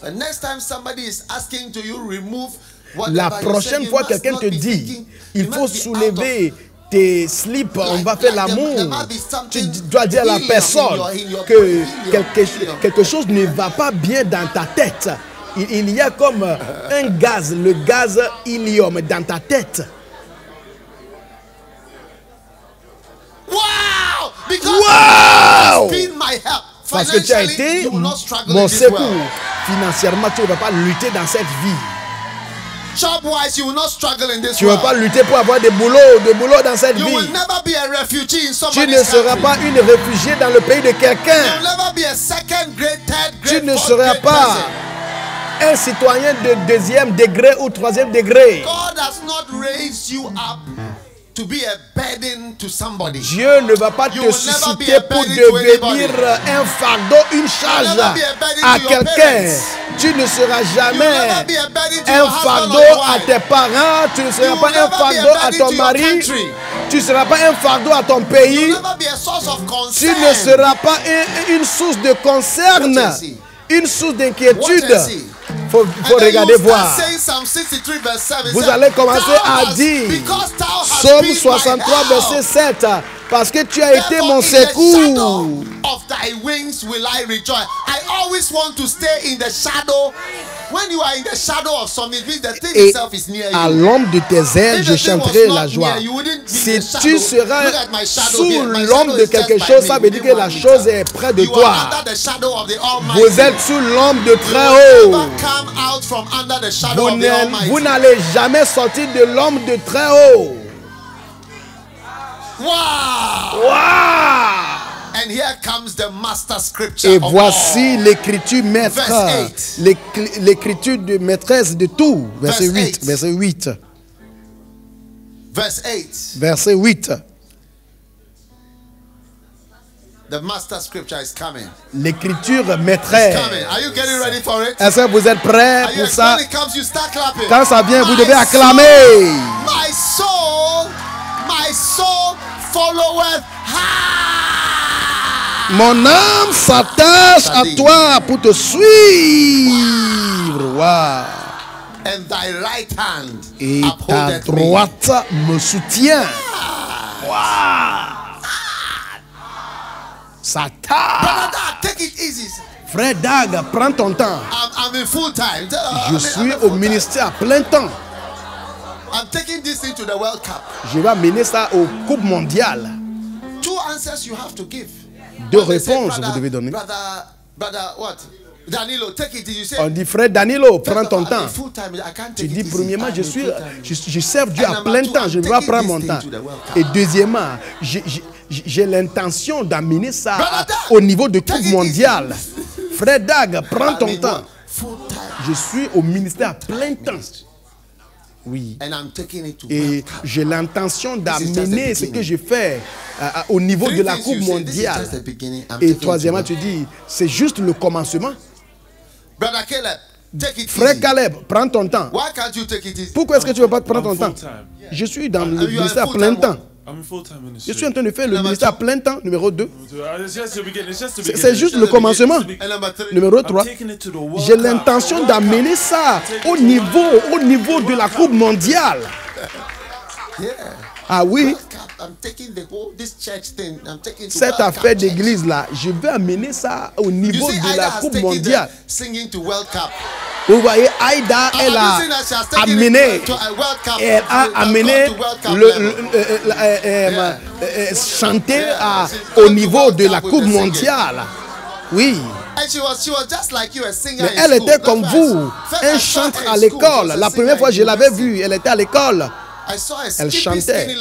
The next time somebody is asking to you remove La whatever you say, prochaine you fois, must quelqu'un not te be dit, thinking, il you faut must be soulever tes slips, on va faire l'amour. Tu something dois dire à la helium personne in your que helium. quelque chose ne va pas bien dans ta tête. Il y a comme un gaz, le gaz hélium dans ta tête. Wow! Because Wow! you have been my help. Parce que tu as Financially, été you will not struggle mon in this secours. world. Financièrement, tu ne vas pas lutter dans cette vie. Job-wise, you will not struggle in this Tu ne vas world. pas lutter pour avoir des boulots dans cette You will vie. never be a refugee in Tu somebody's ne seras country. pas une réfugiée dans le pays de You will quelqu'un. never be a second grade, third Tu grade, ne fourth seras grade pas person. un citoyen de deuxième degré ou troisième degré. God has not raised you up to be a burden to somebody. Dieu ne va pas You te will never be susciter a pour burden to devenir anybody. un fardeau, une charge never be a burden à to your quelqu'un. parents. Tu ne seras You will jamais never be a burden to un your husband fardeau or your à wife. tes parents. Tu ne You seras will pas un never be a fardeau à burden ton to your mari. country. Tu ne seras pas un fardeau à ton You pays. will never be a source of Tu concern. ne seras pas une source de concern, What you see? une source What d'inquiétude. you see? Faut And then regarder you voir. start saying Psalm 63 verse 7. Vous Say, allez commencer "Thou à hast- dire, because thou hast Psaume been my 63, help. verset 7, parce que tu as été Therefore, mon in the shadow secours. of thy wings will I rejoice." I always want to stay in the shadow. When you are in the shadow of something, it means the thing Et itself is near à you. l'ombre de tes ailes, If je the thing was chanterai not la joie. near, you wouldn't be in Si the tu shadow. seras Look at my shadow sous here. My l'ombre shadow de is just quelque by chose, me, ça veut dire que within la 1 chose meter. est près de You toi. are under the shadow of the Almighty. Vous êtes sous l'ombre de You très will haut. never come out from under the shadow of the Almighty. Vous n'allez jamais sortir de l'ombre de très haut. Wow! Waouh! And here comes the master scripture. Et of voici all. l'écriture maître, Verse 8. l'écriture de maîtresse de tout. Verset Verse 8. 8. Verset 8. Verse 8. Verset 8. The master scripture is coming. L'écriture maîtresse. Coming. Are you getting ready for it? Est-ce que vous êtes prêts Are you pour ça? when it comes, you start clapping. Quand ça vient, vous My devez soul- acclamer. My soul followeth high. Mon âme s'attache à toi pour te suivre. Wow. And thy right hand Et ta droite me soutient. Wow. Ça t'a. Take it easy. Frère Dag, prends ton temps. I'm in full time. Je suis au ministère à plein temps. I'm taking this thing to the World Cup. Je vais amener ça au Coupe mondiale. Two answers you have to give. Deux réponses vous devez donner. Brother, what? Danilo, take it. You say, on dit frère Danilo, prends ton temps. Tu dis premièrement, je sers Dieu à plein temps, je ne vais pas prendre mon temps. Et deuxièmement, j'ai l'intention d'amener ça au niveau de Coupe mondiale. Frère Dag, prends ton temps. Je suis au ministère à plein temps. Oui. Et j'ai l'intention d'amener ce que je fais au niveau de la Coupe mondiale. Et troisièmement, tu dis, c'est juste le commencement. Frère Caleb, prends ton temps. Pourquoi est-ce que tu ne veux pas prendre ton temps? Je suis dans le ministère à plein temps. Je suis en train de faire le ministère à plein temps, numéro 2. C'est juste le commencement. Numéro 3. J'ai l'intention d'amener ça au niveau de la Coupe mondiale. Ah oui. Cette affaire d'église là, je vais amener ça au niveau de la Coupe mondiale. Vous voyez, Aïda, elle a amené chanter au niveau de la Coupe mondiale. Oui. Mais elle était comme vous, un chantre à l'école. La première fois que je l'avais vue, elle était à l'école. Elle chantait.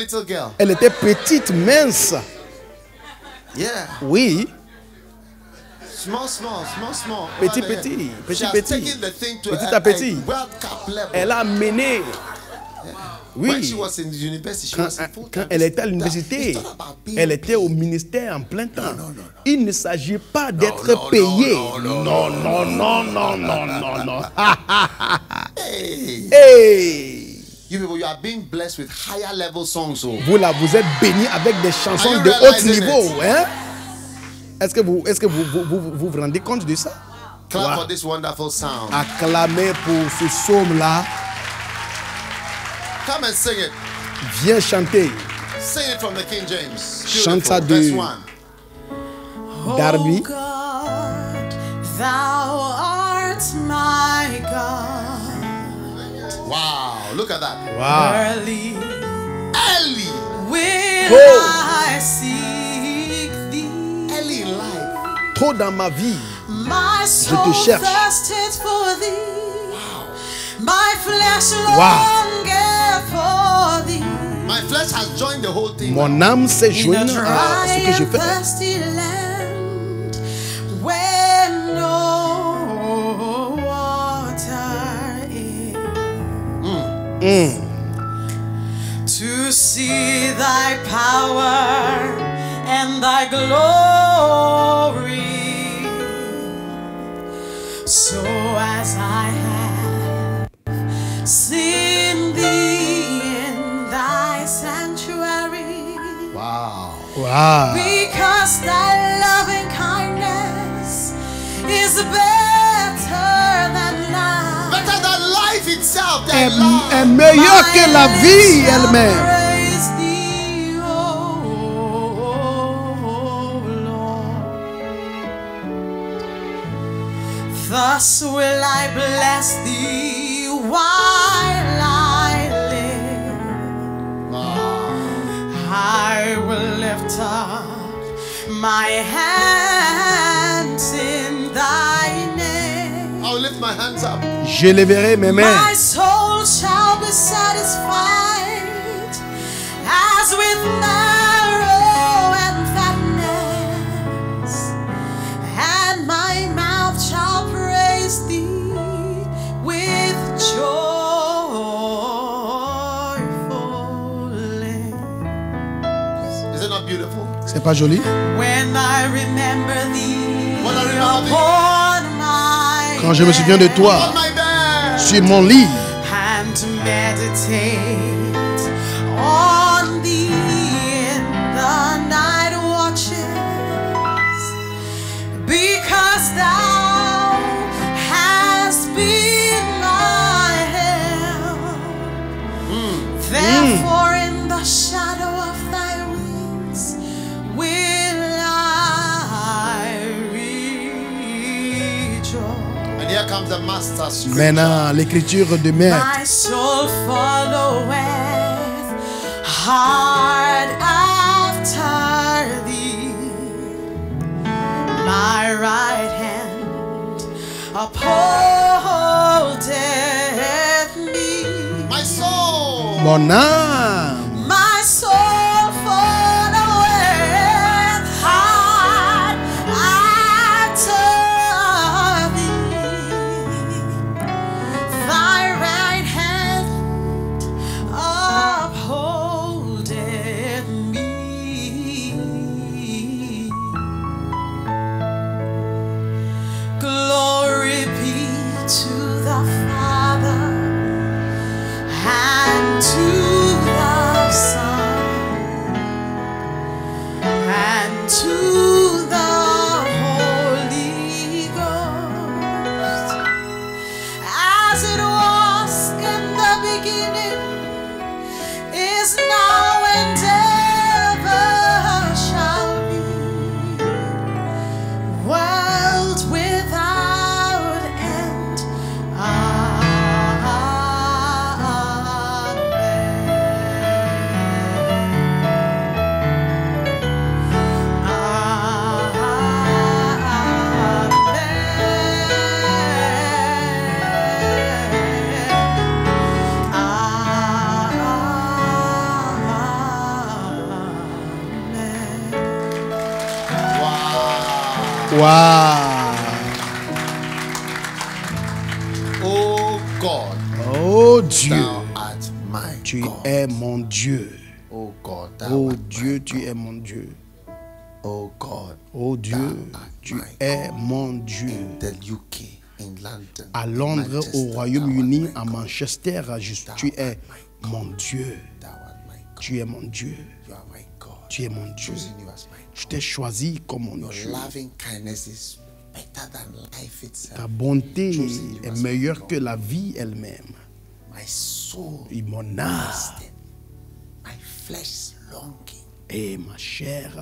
Elle était petite, mince. Oui. Petit à petit. Elle a mené. Oui. Quand elle était à l'université, elle était au ministère en plein temps. Il ne s'agit pas d'être payé. Non. Hey. Vous là, vous êtes bénis avec des chansons de haut niveau, hein? Est-ce que vous vous rendez compte de ça? Clap for this wonderful sound. Acclamez pour ce psaume-là. Come and sing it. Viens chanter. Sing it from the King James. Chante ça de Darby. Oh God, thou art my God. Wow, look at that. Wow. Early will I seek thee. Early in life. Trop dans ma vie. My soul je te cherche. Thirsted for thee. My flesh longeth for thee. My flesh has joined the whole thing. Mon âme s'est jointe à ce que je fais. Land where no water is. To see thy power and thy glory. So as I have seen thee in thy sanctuary. Wow. Because thy loving kindness is better than life. Better than life itself. Est meilleur que la vie elle-même. Thus will I bless thee while I live. I will lift up my hands in thy name. I'll lift my hands up. Je lèverai mes mains. My soul shall be satisfied as with marrow and fatness, and my mouth shall praise thee with joyful lips. Is it not beautiful? C'est pas joli? When I remember thee upon my quand je me souviens de toi sur mon lit, and meditate on thee in the night watches. For in the shadow of thy wings will I rejoice. And here comes the master scripture. Maintenant, l'écriture de maître. My soul followeth hard after thee. My right hand upholdeth me. My soul. Mon âme. My soul followeth hard after thee. Thy right hand upholdeth me. Glory be to the Father and to the Son and to the Holy Ghost, as it was in the beginning, is now and ever shall be, world without end. Wow. Oh God. Oh Dieu. Thou art my Tu God. es mon Dieu. Oh God. Thou Oh art Dieu, my tu God. es mon Dieu. Oh God. Oh Dieu, Thou art tu my es God. mon Dieu. In the UK, in London, À in Londres, Manchester, au Royaume-Uni, thou art à my God. Manchester, tu es mon Dieu. Thou art my God. Tu es mon Dieu. You are my God. Tu es mon Dieu. Choosing you as my Je t'ai choisi comme mon Your Dieu. loving kindness is better than life itself. Ta bonté est meilleure que la vie elle-même. My soul Et mon âme rested. My flesh longing et ma chair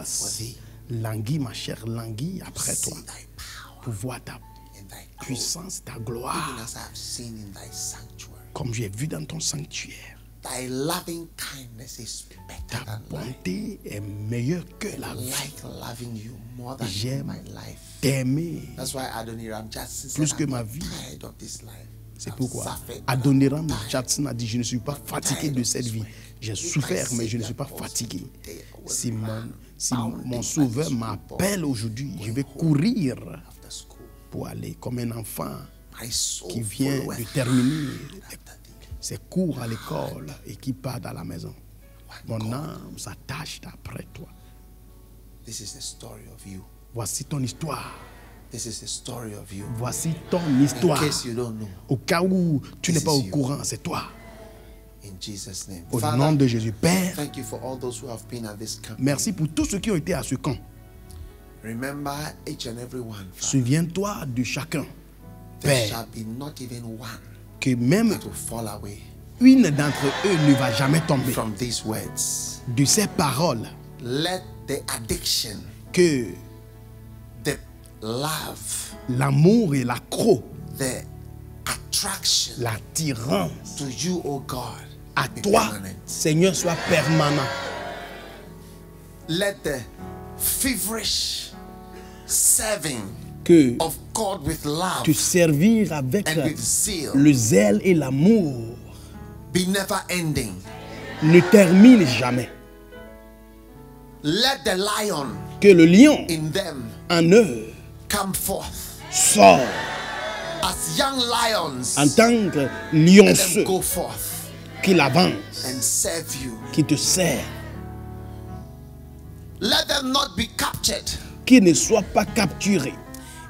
languit, ma chair languit après see toi. thy power Pour voir ta in thy glory, puissance, ta even gloire, as I have seen in thy sanctuary. comme j'ai vu dans ton sanctuaire. Thy loving kindness is better Ta than life. bonté est meilleure que la I vie. like loving you more than J'aime my life. t'aimer. That's why Adoniram Jackson said, Plus que I'm ma not vie. tired of this life. C'est I've pourquoi suffered, but Adoniram I'm not tired. Jackson a dit, je ne suis pas fatigué de cette vie. J'ai souffert, mais je ne suis pas fatigué. Si mon sauveur m'appelle aujourd'hui, je vais courir After school, pour aller comme un enfant my soul qui vient de followeth terminer after thee. ses cours à l'école et qui part à la maison. Mon âme s'attache après toi. This is the story of you. Voici ton histoire. This is the story of you. Voici ton In histoire. case you don't know, Au cas où tu n'es This pas is au you. courant, c'est toi. in Jesus' name. Au Father, nom de Jésus. Père, thank you for all those who have been at this camp. merci pour tous ceux qui ont été à ce camp. Remember each and every one. Father. Souviens-toi de chacun. There Père, shall be not even one que même that will fall away une d'entre eux ne va jamais tomber. from these words. De ces paroles, Let the addiction, que the love, l'amour et l'accro, the attraction l'attirance to you, O God, à be toi, permanent. Seigneur, soit permanent. Let the feverish serving Que of God with love te servir avec and with zeal le zèle et l'amour be never ending. ne termine jamais. Let the lion Que le lion in them en eux come forth sort as young lions en tant que and lionceau then go forth qu'il avance, and serve you. qui te sert, Let them not be captured qui ne soit pas capturé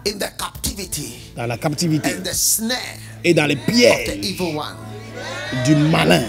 in the captivity dans la captivité and the snare et dans les of the pièges evil one. du malin.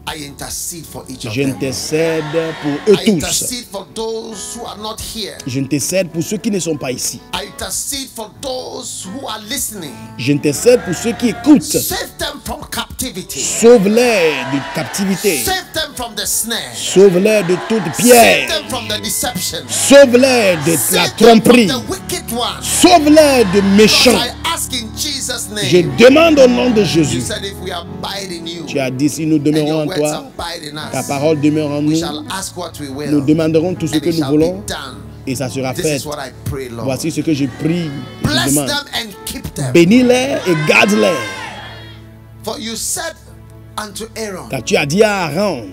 I intercede for each of Je them. intercède pour eux I tous. intercede for those who are not here. Je intercède pour ceux qui ne sont pas ici. I intercede for those who are listening. Je intercède pour ceux qui écoutent. Save them from captivity. captivity. Sauve-les de captivité. Save them from the snare. Sauve-les de toute piège. Save them from the deception. Sauve-les de la tromperie. Save them from the wicked one. Sauve-les de méchants. I ask in Jesus' name. Je demande au nom de Jésus. You said if we abide in you, Tu as dit si nous demeurons en toi, ta parole demeure en nous, nous demanderons tout ce que nous voulons et ça sera fait. Voici ce que je prie et je demande. Bénis-les et garde-les. Car tu as dit à Aaron,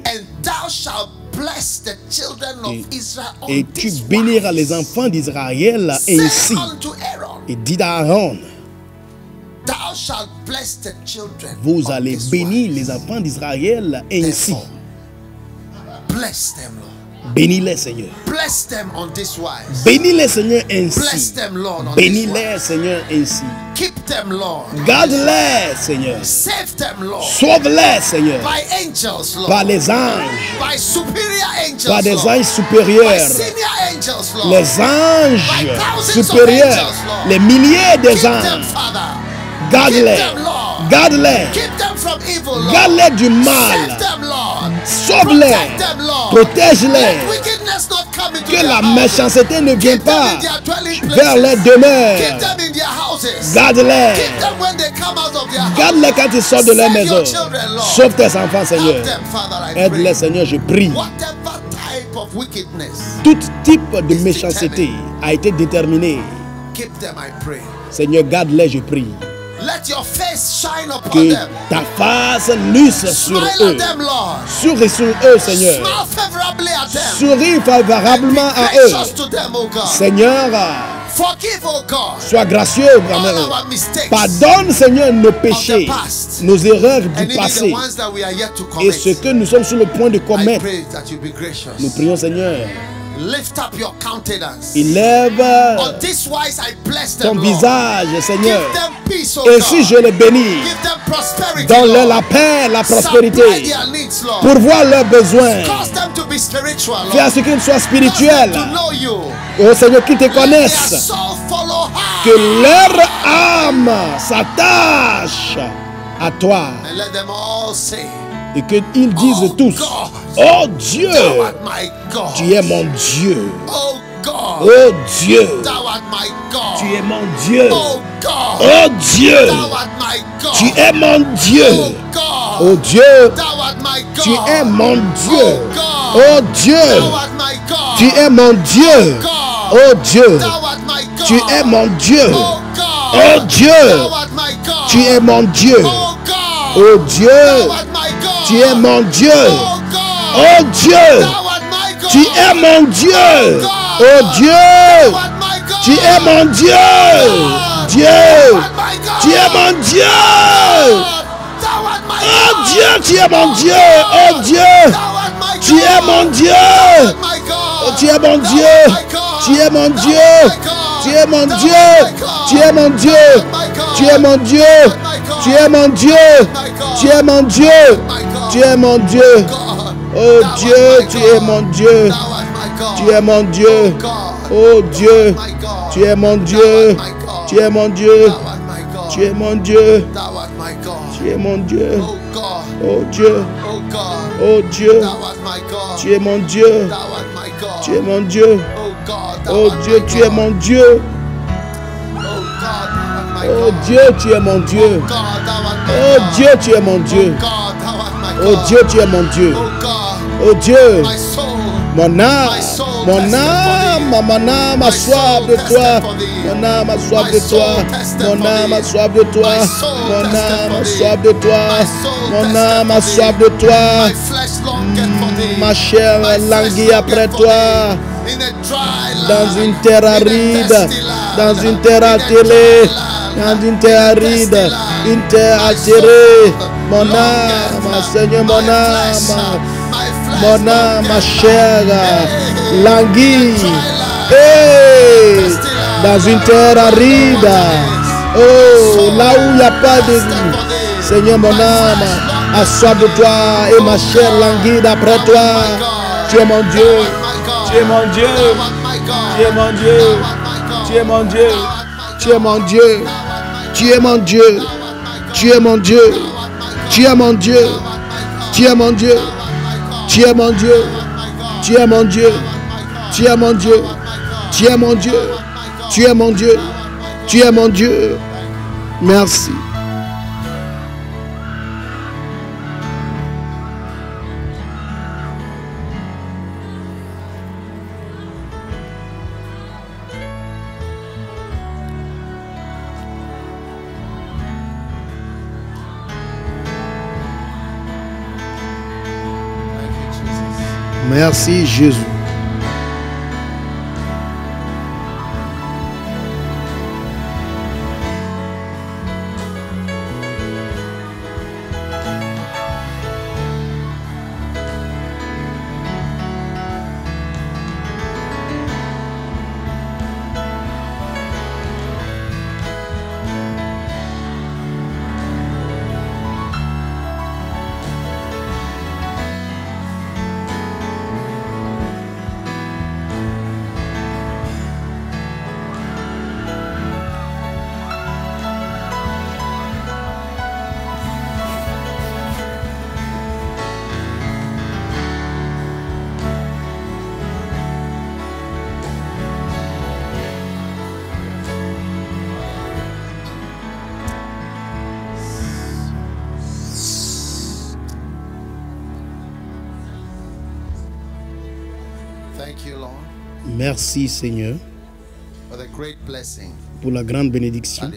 et tu béniras les enfants d'Israël ainsi. Et dis à Aaron, vous allez bénir les enfants d'Israël ainsi. Bénis-les, Seigneur. Bénis-les, Seigneur, ainsi. Bénis-les, Seigneur, ainsi. Garde-les, Seigneur. Sauve-les, Seigneur. Par les anges. Par des anges supérieurs. Les anges supérieurs. Les milliers des anges. Garde-les. Garde-les. Garde-les du mal. Sauve-les. Protège-les. Que la méchanceté ne vienne pas vers les demeures. Garde-les. Garde-les quand ils sortent de leur maison. Sauve tes enfants, Seigneur. Aide-les, Seigneur, je prie. Tout type de méchanceté a été déterminé. Seigneur, garde-les, je prie. Que ta face luise sur eux. Souris sur eux, Seigneur. Souris favorablement à eux. Seigneur, sois gracieux envers eux. Pardonne, Seigneur, nos péchés, nos erreurs du passé et ce que nous sommes sur le point de commettre. Nous prions, Seigneur. Élève ton visage, Seigneur. Ainsi je les bénis. Donne-leur la paix, la prospérité. Pourvois leurs besoins. Fais à ce qu'ils soient spirituels. Oh Seigneur, qu'ils te connaissent. Que leur âme s'attache à toi. Et qu'ils disent tous, oh Dieu, tu es mon Dieu. Oh Dieu, tu es mon Dieu. Oh Dieu, tu es mon Dieu. Oh Dieu, tu es mon Dieu. Oh Dieu, tu es mon Dieu. Oh Dieu, tu es mon Dieu. Oh Dieu, tu es mon Dieu. Oh Dieu, tu es mon Dieu. Oh Dieu, tu es mon Dieu. Oh Dieu, tu es mon Dieu. Dieu, tu es mon Dieu. Oh Dieu, tu es mon Dieu. Oh Dieu, tu es mon Dieu. Oh, tu es mon Dieu. Tu es mon Dieu. Tu es mon Dieu. Tu es mon Dieu. Tu es mon Dieu. Tu es mon Dieu. Tu es mon Dieu. Tu es mon Dieu. Oh Dieu, tu es mon Dieu. Tu es mon Dieu. Oh Dieu, tu es mon Dieu. Tu es mon Dieu. Tu es mon Dieu. Tu es mon Dieu. Oh Dieu. Oh Dieu. Tu es mon Dieu. Tu es mon Dieu. Oh Dieu, tu es mon Dieu. Oh Dieu, tu es mon Dieu. Oh Dieu, tu es mon Dieu. Oh Dieu, tu es mon Dieu. Oh Dieu, mon âme a soif de toi. Mon âme a soif de toi. Mon âme a soif de toi. Mon âme a soif de toi. Mon âme a soif de toi. Ma chair languit après toi. Dans une terre aride, dans une terre atterrée, dans une terre aride, une terre atterrée. Mon âme, Seigneur, mon âme, ma chair languit. Hey, dans une terre aride. Oh, là où il n'y a pas de vie. Seigneur, mon âme a soif de toi et ma chair languit d'après toi. Tu es mon Dieu. Tu es mon Dieu. Tu es mon Dieu. Tu es mon Dieu. Tu es mon Dieu. Tu es mon Dieu. Tu es mon Dieu. Tu es mon Dieu. Tu es mon Dieu. Tu es mon Dieu. Tu es mon Dieu. Tu es mon Dieu. Tu es mon Dieu. Tu es mon Dieu. Tu es mon Dieu. Merci. Merci Jésus. Merci Seigneur pour la grande bénédiction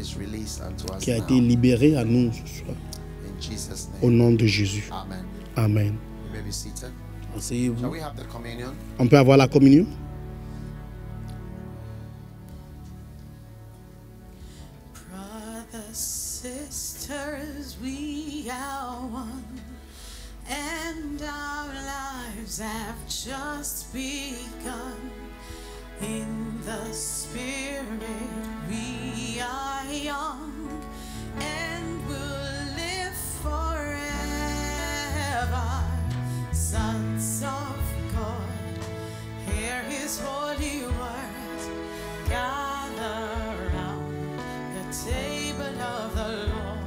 qui a été libérée à nous ce soir. Au nom de Jésus. Amen. Asseyez-vous. On peut avoir la communion? Brothers, sisters, we are one, and our lives have just begun. In the Spirit we are young and will live forever. Sons of God, hear His holy words. Gather round the table of the Lord.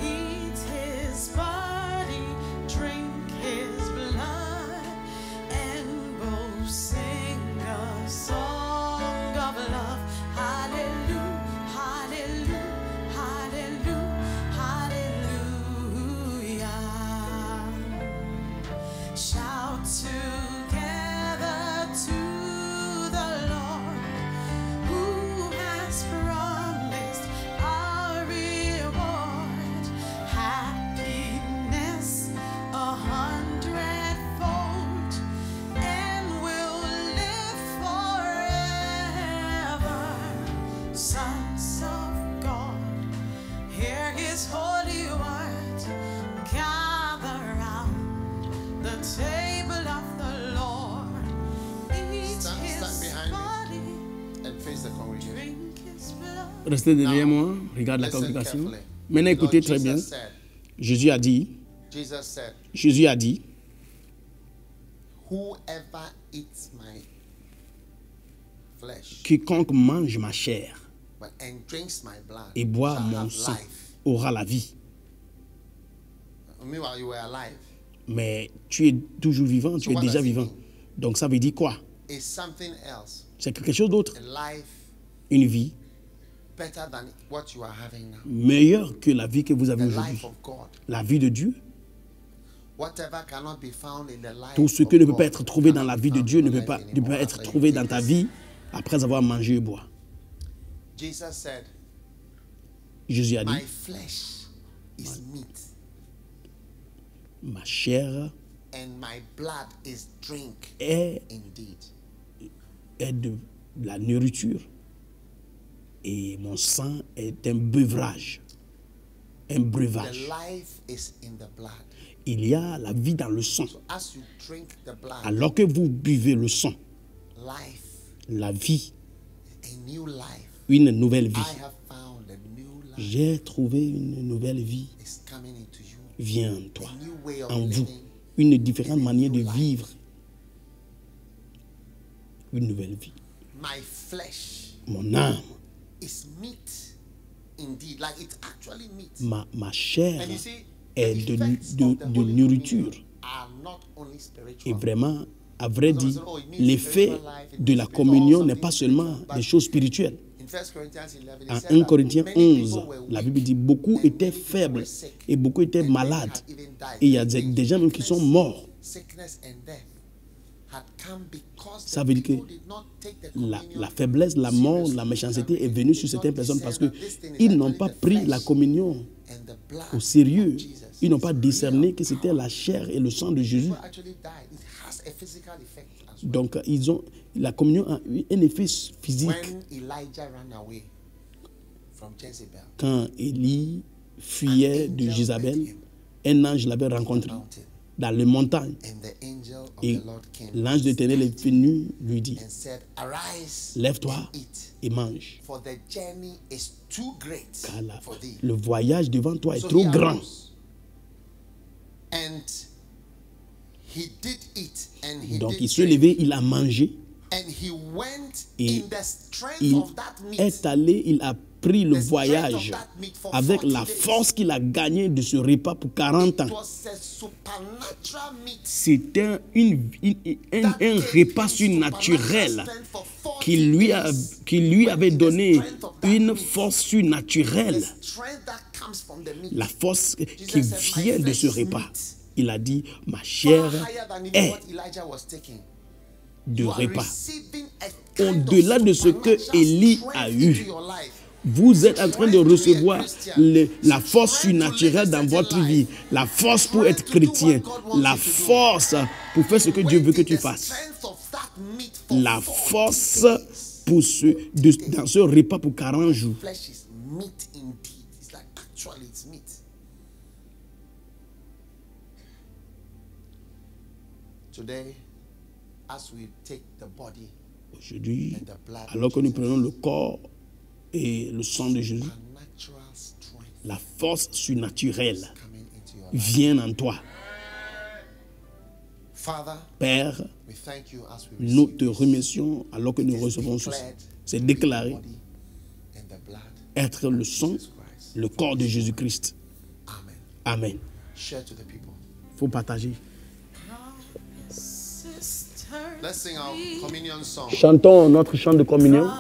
Eat His body, drink His blood, and both sing a song of love. Hallelujah, hallelujah, hallelujah, hallelujah. Shout together to the Lord, who has promised our reward, happiness 100-fold, and will live forever. Sons of God, hear His holy words. Gather round the table of the Lord. Eat His body, and face the congregation. drink His blood. Restez derrière moi, regarde la congrégation. Maintenant écoutez très bien. Jésus a dit, whoever eats my flesh quiconque mange ma chair and drinks my blood et boit shall mon have sang life. aura la vie. Meanwhile, you were alive. Mais tu es toujours vivant, tu es what déjà does it vivant. mean? Donc ça veut dire quoi? It's something else. C'est quelque chose d'autre. A life Une vie better than what you are having now. meilleure que la vie que vous avez The aujourd'hui. life of God. La vie de Dieu. Whatever cannot be found in the life Tout ce of qui ne peut God pas être trouvé dans cannot la be vie de found Dieu in ne your peut pas, life ne peut pas anymore être after you trouvé take dans ta this. vie après avoir mangé et boire. Jesus said, Jésus a dit, my flesh is meat ma chair and my blood is drink est indeed. de la nourriture et mon sang est un beuvrage, un The breuvage. life is in the blood. Il y a la vie dans le sang. So as you drink the blood, Alors que vous buvez le sang, life, la vie, a new life, une nouvelle vie. I have found a new life J'ai trouvé une nouvelle vie. is coming into you. Vient en toi, A new way of en vous. living. Une différente manière de vivre. Une nouvelle vie. My flesh Mon âme, is meat indeed, like it's actually meat. ma chair And you see, est de nourriture. Et vraiment, à vrai dire, l'effet de la communion n'est pas seulement des choses spirituelles. En 1 Corinthiens 11, la Bible dit beaucoup étaient faibles et beaucoup étaient malades. Et il y a des gens qui sont morts. Ça veut dire que la faiblesse, la mort, la méchanceté est venue sur certaines personnes parce qu'ils n'ont pas pris la communion au sérieux. Ils n'ont pas discerné que c'était la chair et le sang de Jésus. Donc, la communion a eu un effet physique. Quand Élie fuyait de Jézabel, un ange l'avait rencontré dans les montagnes. Et l'ange de l'Éternel est venu lui dire, lève-toi et mange. Car le voyage devant toi est trop grand. Donc il s'est levé, il a mangé. Et il est allé, il a pris le voyage avec la force qu'il a gagnée de ce repas pour 40 ans. C'était un repas surnaturel qui lui avait donné une force surnaturelle. La force qui vient de ce repas. Il a dit, ma chair est de repas. Au-delà de ce que Élie a eu, vous êtes en train de recevoir la force surnaturelle dans votre vie, la force pour être chrétien, la force pour faire ce que Dieu veut que tu fasses, la force pour dans ce repas pour 40 jours. Aujourd'hui, alors que nous prenons le corps et le sang de Jésus, la force surnaturelle vient en toi. Père, nous te remercions alors que nous recevons ceci. C'est déclaré être le sang, le corps de Jésus-Christ. Amen. Il faut partager. Chantons notre chant de communion.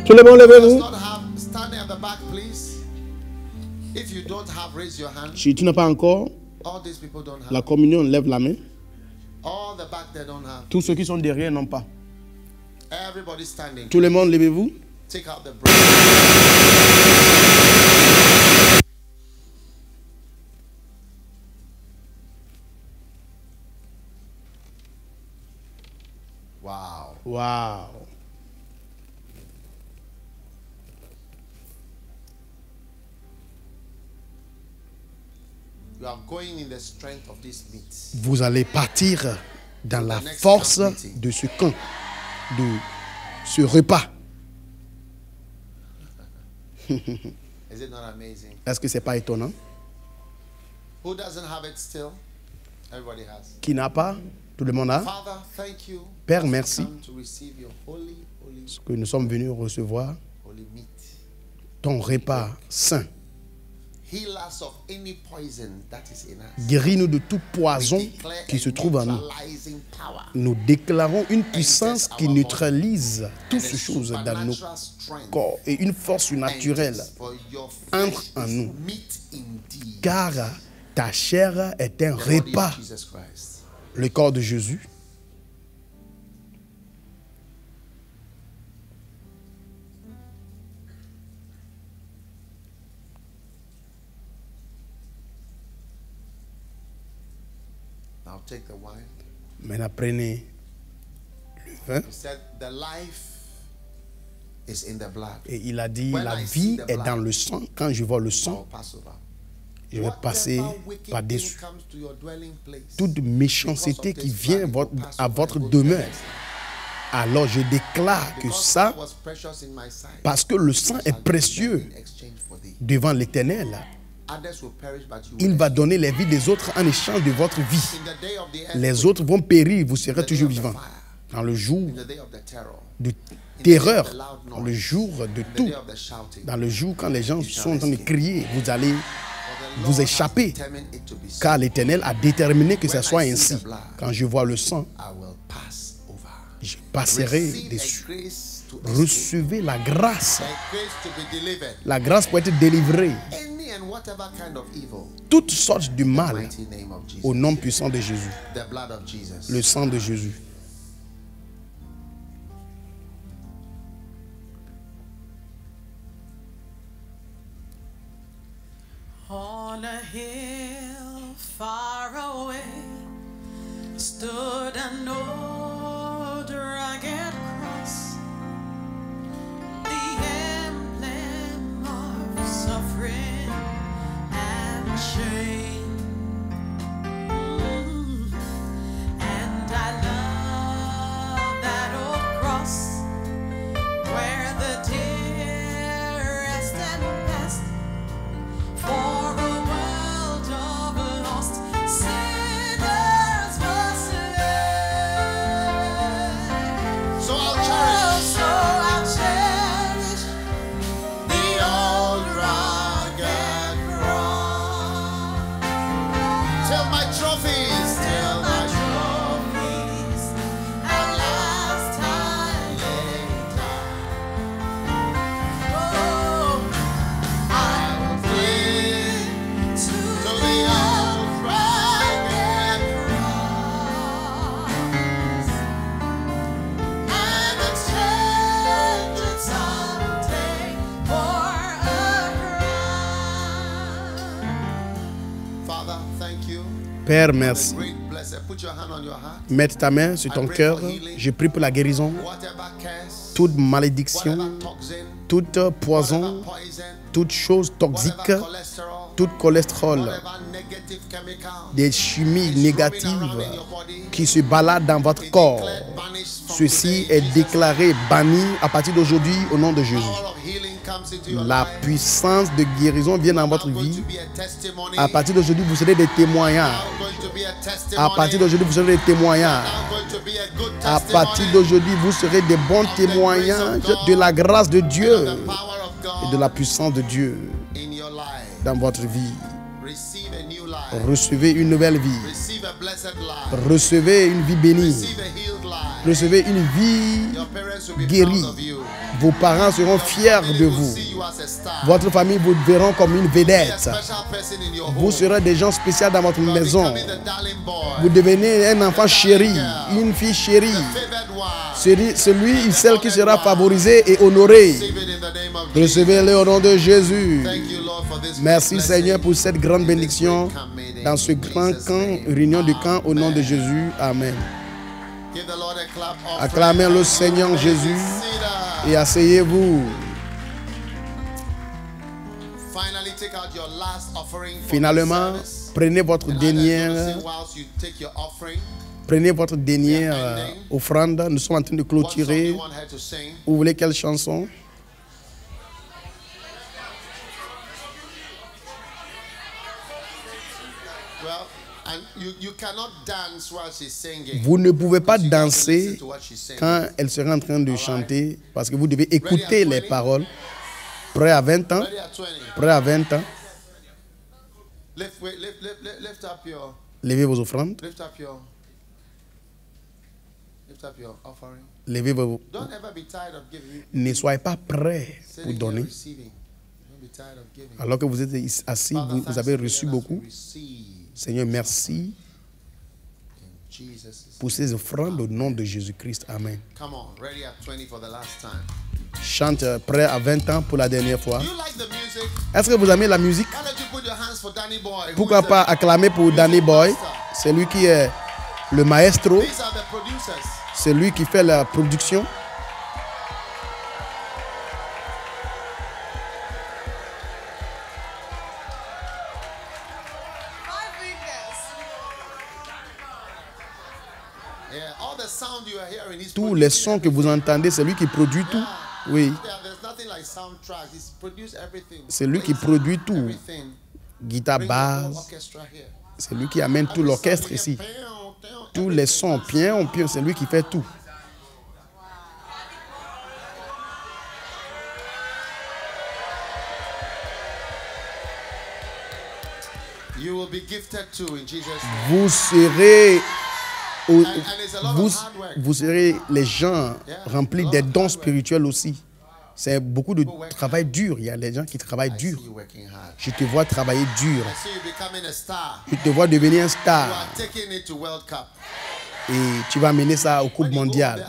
Tout le monde, levez-vous. Si tu n'as pas encore la communion, lève la main. Tous ceux qui sont derrière n'ont pas. Tout le monde, levez-vous. Wow. Vous allez partir dans la force de ce camp, de ce repas. Est-ce que ce n'est pas étonnant? Qui n'a pas? Tout le monde a. Père, merci parce que nous sommes venus recevoir ton repas saint. Guéris-nous de tout poison qui se trouve en nous. Nous déclarons une puissance qui neutralise toutes ces choses dans nos corps et une force naturelle entre en nous. Car ta chair est un repas, le corps de Jésus. Maintenant, prenez le vin. Et il a dit, la vie est dans le sang. Quand je vois le sang, je vais passer par-dessus. Toute méchanceté qui vient à votre demeure. Alors je déclare que ça, parce que le sang est précieux devant l'Éternel, il va donner les vies des autres en échange de votre vie. Les autres vont périr, vous serez toujours vivants. Dans le jour de terreur, dans le jour de tout, dans le jour quand les gens sont en train de crier, vous allez vous échapper. Car l'Éternel a déterminé que ce soit ainsi. Quand je vois le sang, je passerai dessus. Recevez la grâce. La grâce pour être délivrée. Toutes sortes de mal au nom puissant de Jésus. Le sang de Jésus. On a hill far away stood an old rugged cross, the emblem of suffering and shame. And I love that old cross where the dearest and best for a world of lost sinners was led. So I'll cherish the old rugged cross till my trophies, at last I lay down. Oh, I will cling to the old rugged cross and exchange it someday for a crown. Father, thank you. Père, merci. Great blessed. Put your hand on your heart. Mets ta main sur ton cœur. Je prie pour la guérison. Whatever curse, Toute malédiction, whatever toxin, toute poison, poison, toute chose toxique, whatever cholesterol, toute cholestérol, whatever negative chemical, des chimies négatives qui se baladent dans votre corps. Ceci est déclaré banni à partir d'aujourd'hui au nom de Jésus. all of healing comes into your La life. puissance de guérison vient dans votre Now going vie. to be a testimony. À partir d'aujourd'hui, vous serez des témoignages. Now going to be a testimony. À partir d'aujourd'hui, vous serez des témoignages. Now going to be a good À testimony. partir d'aujourd'hui, vous serez des bons témoignages de la grâce de Dieu The power of God et de la puissance de Dieu in your life. dans votre vie. Receive a new life. Recevez une nouvelle vie. Receive a blessed life. Recevez une vie bénie. Receive a healed life. Recevez une vie Your parents will be guérie. proud of you. Vos parents seront fiers They de will vous. see you as a star. Votre famille vous verront comme une Be a vedette. special person in your Vous home. serez des gens spéciaux dans votre You are maison. becoming the darling boy. Vous devenez un enfant chéri, une fille chérie. Favored one. Celui ou celle qui sera favorisé et honoré. Receive it in the name of Jesus. Recevez-le au nom de Jésus. Thank you, Lord, for this Merci great Seigneur blessing pour cette grande in this bénédiction great camp meeting. dans ce In grand Jesus' camp, name. réunion de camp au nom de Amen. Jésus. Amen. Give the Lord a clap offering. Acclamez le Seigneur Jésus et asseyez-vous. Finally, take out your last offering for Finalement, this service. prenez votre And others dernière, gonna sing whilst you take your offering. prenez votre dernière offrande. Nous sommes en train de What song do clôturer. you want her to sing? Vous voulez quelle chanson? Well, and you cannot dance while she's singing. Vous ne pouvez pas Because you got to danser listen to what she's saying. quand elle sera en train de chanter parce que vous devez écouter les paroles. Prêt à 20 ans? Ready at 20. Prêt à 20 ans? Lift up your. Levez vos offrandes. Lift up your offering. Levez vos. Don't ever be tired of giving. Ne soyez pas prêts pour donner. Alors que vous êtes assis, vous avez reçu beaucoup. Seigneur, merci pour ces offrandes au nom de Jésus-Christ. Amen. Chante prêt à 20 ans pour la dernière fois. Est-ce que vous aimez la musique? Pourquoi pas acclamer pour Danny Boy? C'est lui qui est le maestro. C'est lui qui fait la production. Tous les sons que vous entendez, c'est lui qui produit tout. Oui. C'est lui qui produit tout. Guitare, basse. C'est lui qui amène tout l'orchestre ici. Tous les sons, piano, c'est lui qui fait tout. Vous serez... Vous serez les gens remplis des dons spirituels aussi. C'est beaucoup de travail dur. Il y a des gens qui travaillent dur. Je te vois travailler dur. Je te vois devenir un star. Et tu vas amener ça au Coupe mondiale.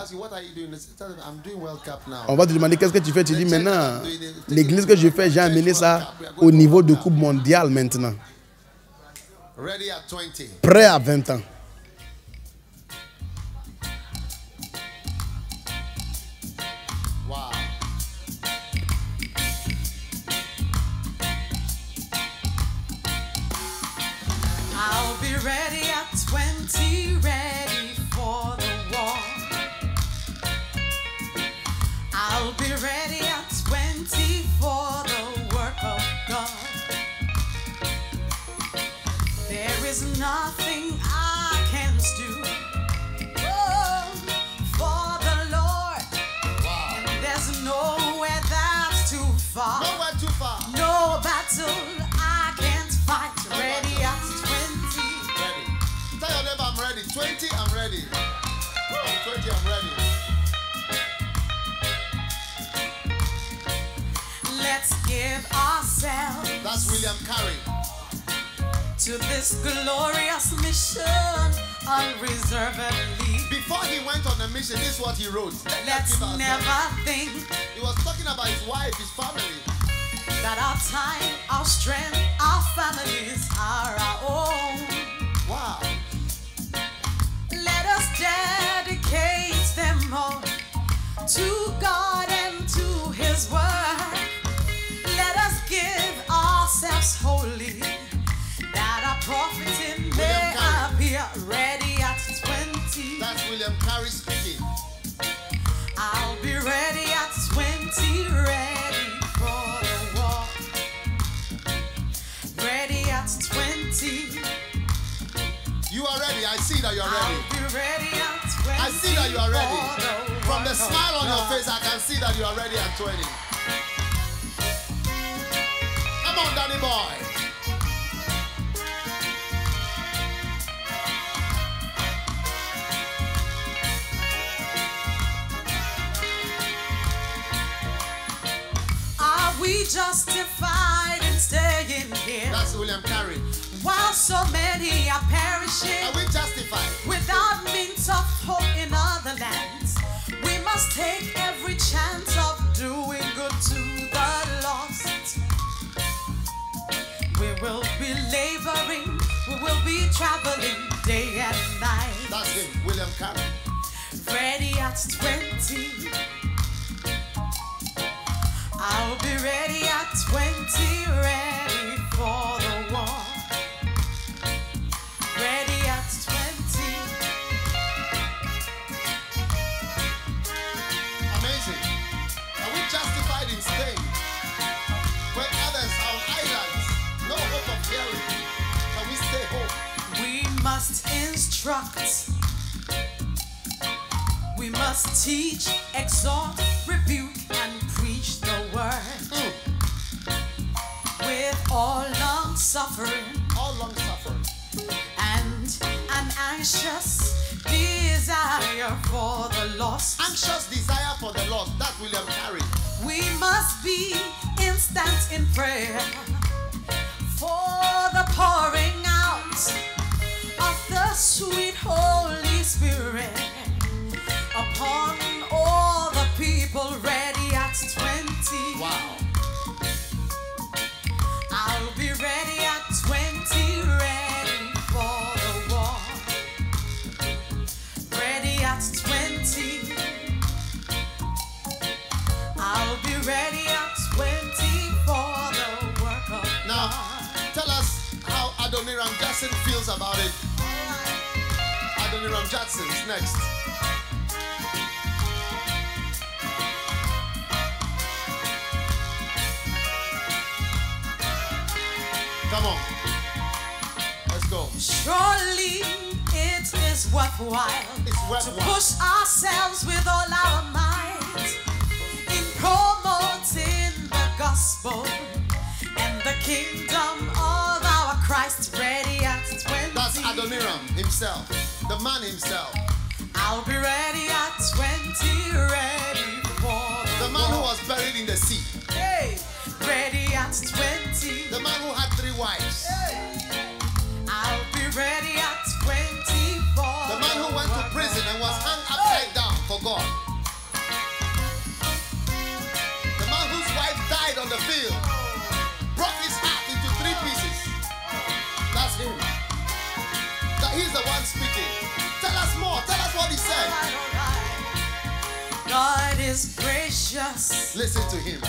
On va te demander qu'est-ce que tu fais. Tu dis maintenant, l'église que je fais, j'ai amené ça au niveau de Coupe mondiale maintenant. Prêt à 20 ans. Nothing I can do for the Lord. Wow. And there's nowhere that's too far. Nowhere too far. No battle I can't fight. Ready at 20. Ready. Tell your neighbor I'm ready. 20, I'm ready. I'm 20, I'm ready. Let's give ourselves. That's William Carey. To this glorious mission, unreservedly. Before he went on the mission, this is what he wrote. Let's never think. He was talking about his wife, his family. That our time, our strength, our families are our own. Wow. Let us dedicate them all to God and to His Word. Let us give ourselves wholly. That our profiting may appear ready at 20. That's William Carey speaking. I'll be ready at 20, ready for the war. Ready at 20. You are ready. I see that you are ready. I'll be ready at 20. I see that you are ready. From the smile on your face, I can see that you are ready at 20. Come on, Danny Boy. We justified in staying here. That's William Carey. While so many are perishing. Are we justified? Without means of hope in other lands. We must take every chance of doing good to the lost. We will be laboring. We will be traveling day and night. That's him, William Carey. Ready at 20. I'll be ready at 20, ready for the war. Ready at 20. Amazing. Are we justified in staying? When others are on islands, no hope of hearing. Can we stay home? We must instruct. We must teach, exhort, rebuke, and preach the word. With all long suffering. All anxious desire for the lost. Anxious desire for the lost. That's William Carey. We must be instant in prayer for the pouring out of the sweet Holy Spirit upon all the people ready at 20. Wow. I'll be ready at 20, ready for the war. Ready at 20. I'll be ready at 20 for the work of Now, God. tell us how Adoniram Jackson feels about it. Adoniram Jackson is next. Come on. Let's go. Surely it is worthwhile, It's worthwhile. to push ourselves with all our might in promoting the gospel and the kingdom of our Christ. Ready at 20. That's Adoniram himself, the man himself. I'll be ready at 20, ready for The man who was buried in the sea. Hey, ready at 20. The man who had 3 wives. I'll be ready at 20 for The man who went to prison and was hung upside down for God. The man whose wife died on the field. Broke his heart into 3 pieces. That's him. He's the one speaking. Tell us more. Tell us what he said. God is gracious. Listen to him.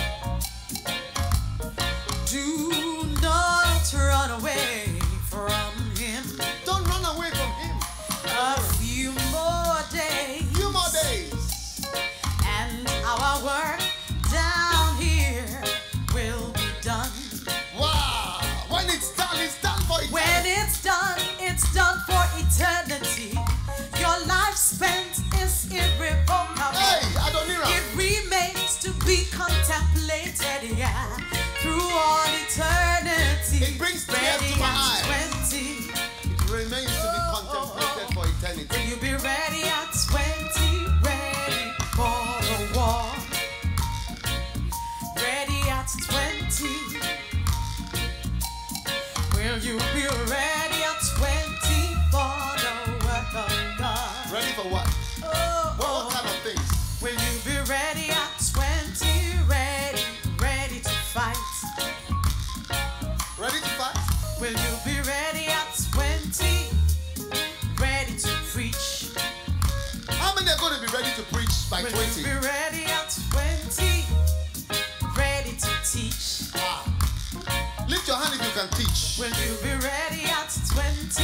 Do not run away from him. Don't run away from him. A few more days. Few more days. And our work down here will be done. Wow. When it's done for eternity. When it's done for eternity. Your life spent is irrevocable. Hey, Adoniram. It remains to be contemplated, yeah, through all eternity. It brings tears to my eyes. 20. It remains to be contemplated for eternity. Will you be ready at 20? Ready for the war. Ready at 20. Will you be ready at 20 for the work of God? Ready for what? What kind of things? Will you be ready at 20? Ready to fight? Ready to fight? Will you be ready at 20? Ready to preach? How many are going to be ready to preach by Will 20? you be ready at 20? Ready to teach? Wow. Lift your hand if you can teach. Will you be ready at 20?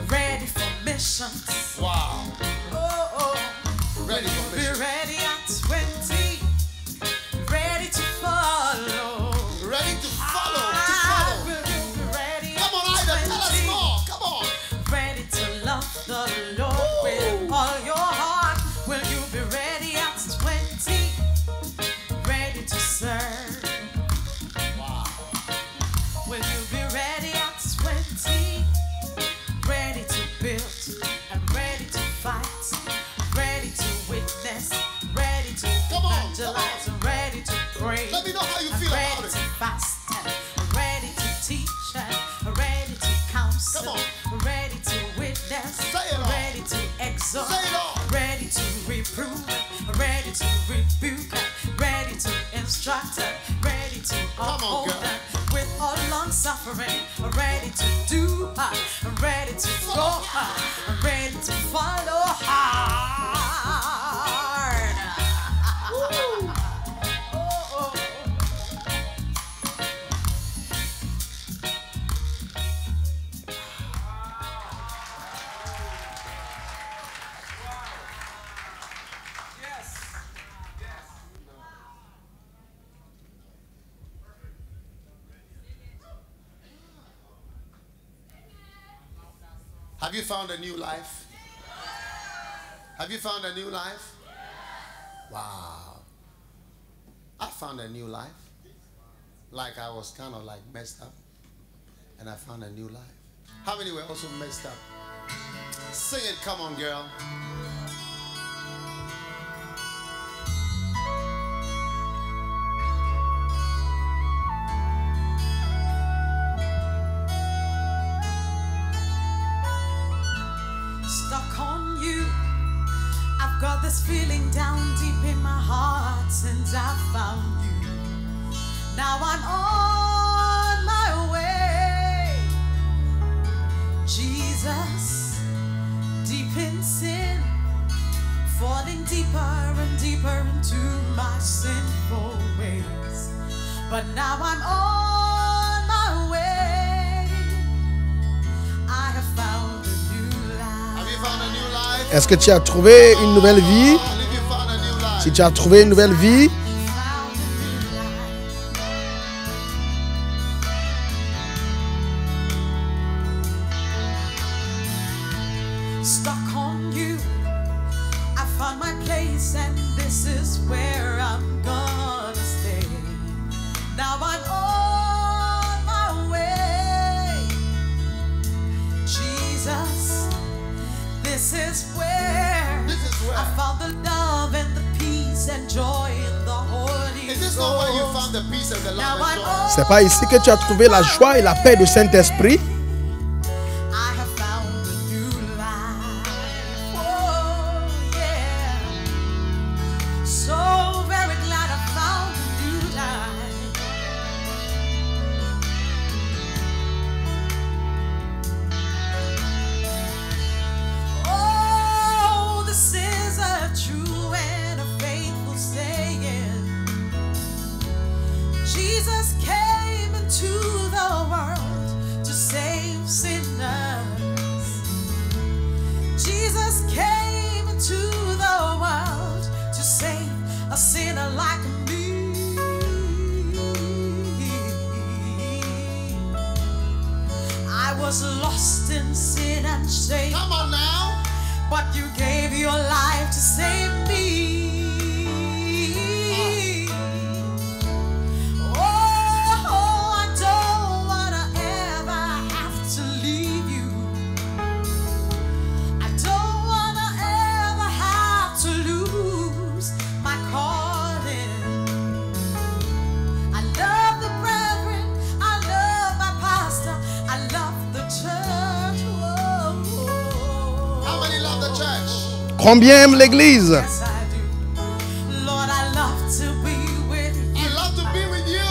Ready for missions? Wow. Ready for Will you be mission. ready at 20? Ready to follow? Ready to follow. Will you be ready Come on, at Ida, tell us 20? more. Come on. Ready to love the Lord with all your heart. Will you be ready at 20? Ready to serve? Wow. Will you be ready at 20? Ready to build and ready to fight? Ready to witness? Ready to Come on, evangelize? And ready to pray? Let me know how you feel ready about it. to fast? Ready to teach? Ready to counsel? Come on. Ready to witness? Say it all. Ready to exhort? Say it all. Ready to reprove? Ready to rebuke? Ready to instruct? Ready to Come on, uphold? girl. With all long suffering? Ready to do? Ready to go? Ready to follow hard? Have you found a new life? Have you found a new life? Wow. I found a new life. Like I was kind of like messed up. And I found a new life. How many were also messed up Sing it, come on, girl. Stuck on you. I've got this feeling down deep in my heart since I found you. Now I'm on my way. Jesus, deep in sin, falling deeper and deeper into my sinful ways. But now I'm on my way. I have found a new life. Have you found a new life? Est-ce que tu as trouvé une nouvelle vie? Have you found a new life? Si tu as trouvé une nouvelle vie, Found a new life. Stuck on you. I found my place and this is where I'm gonna stay. Now I'm on my way. Jesus, this is where I found the love and the peace and joy in the Holy Is this not where you Ghost. found the peace and the Now love I'm and joy? c'est pas ici que tu as trouvé la joie et la paix du Saint-Esprit? I have found a new life. Oh, yeah. So very glad I found a new life. Oh, this is a true and a faithful saying. Jesus came into the world to save sinners. Jesus came into the world to save a sinner like me. I was lost in sin and shame, Come on now. but you gave your life to save me. Oh, I don't wanna ever have to leave you. I don't wanna ever have to lose my calling. I love the brethren, I love my pastor, I love the church. How many love the church? Combien aiment l'Église? Yes, I do. Lord, I love to be with you. I love to be with you.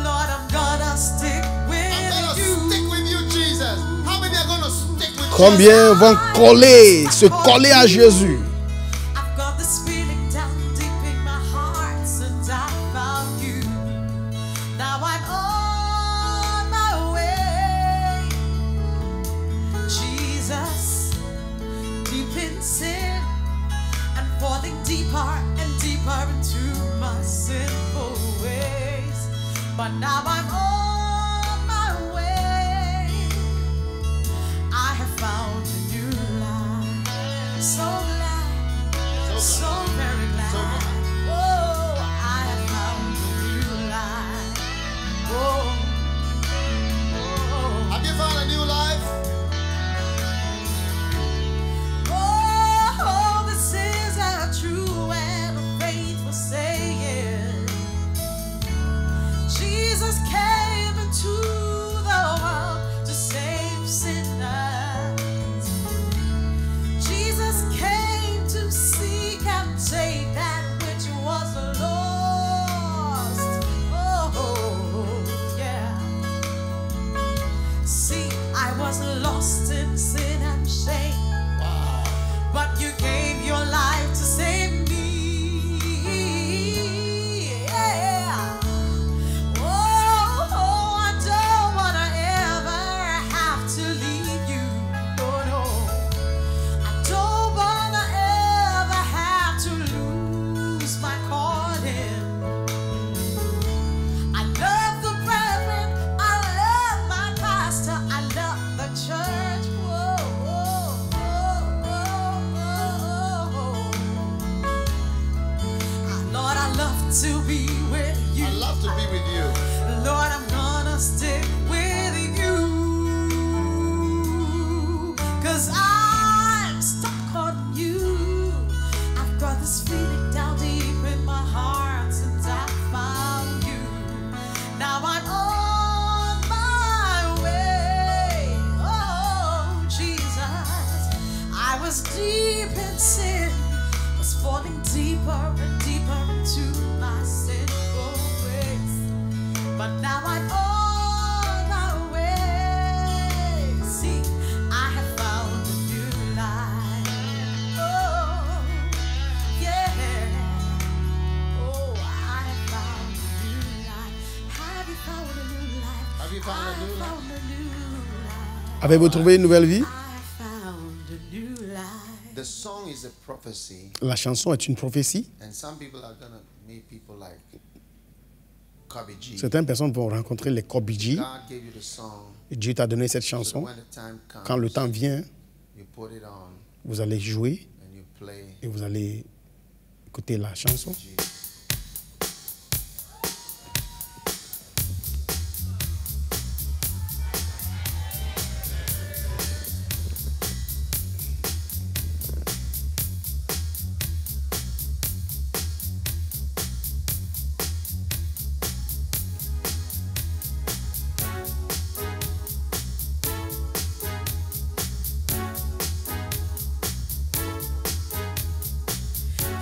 Lord, I'm gonna stick I'm with gonna stick you. with you, Jesus. How many are gonna stick with Combien vont coller, se coller à Jésus? I've got this feeling down deep in my heart since I found you. Now I'm on my way. Jesus, deep in sin and falling deeper and deeper into my sinful ways. But now I'm on my way. I have found a new life. So glad, so very glad. So glad. Oh, I have found a new life. Oh, oh, Have you found a new life? oh, this is a true and a faithful saying. Jesus came into the world to save sinners. Jesus came to seek and save that which was lost. Oh, yeah. See, I was lost in sin and shame, but you gave your life to save me. Yeah. Oh, I don't wanna ever have to leave you. Oh, no. I don't wanna ever have to lose my calling. I love the brethren, I love my pastor, I love the church. Whoa, whoa. tried all the way. See, I have found a new life. Oh, yeah. Oh, I have found a new life. Have you found a new life? Have you found a new life? Found a new life. Avez-vous trouvé une nouvelle vie? I found a new life. The song is a prophecy. La chanson est une prophétie. And some people are gonna meet people like Kobe G. Certaines personnes vont rencontrer les Kobe G. God gave you the song. Dieu t'a donné cette So chanson. when the time comes, Quand le temps vient, you put it on vous allez jouer and you play. et vous allez écouter la chanson. Jesus.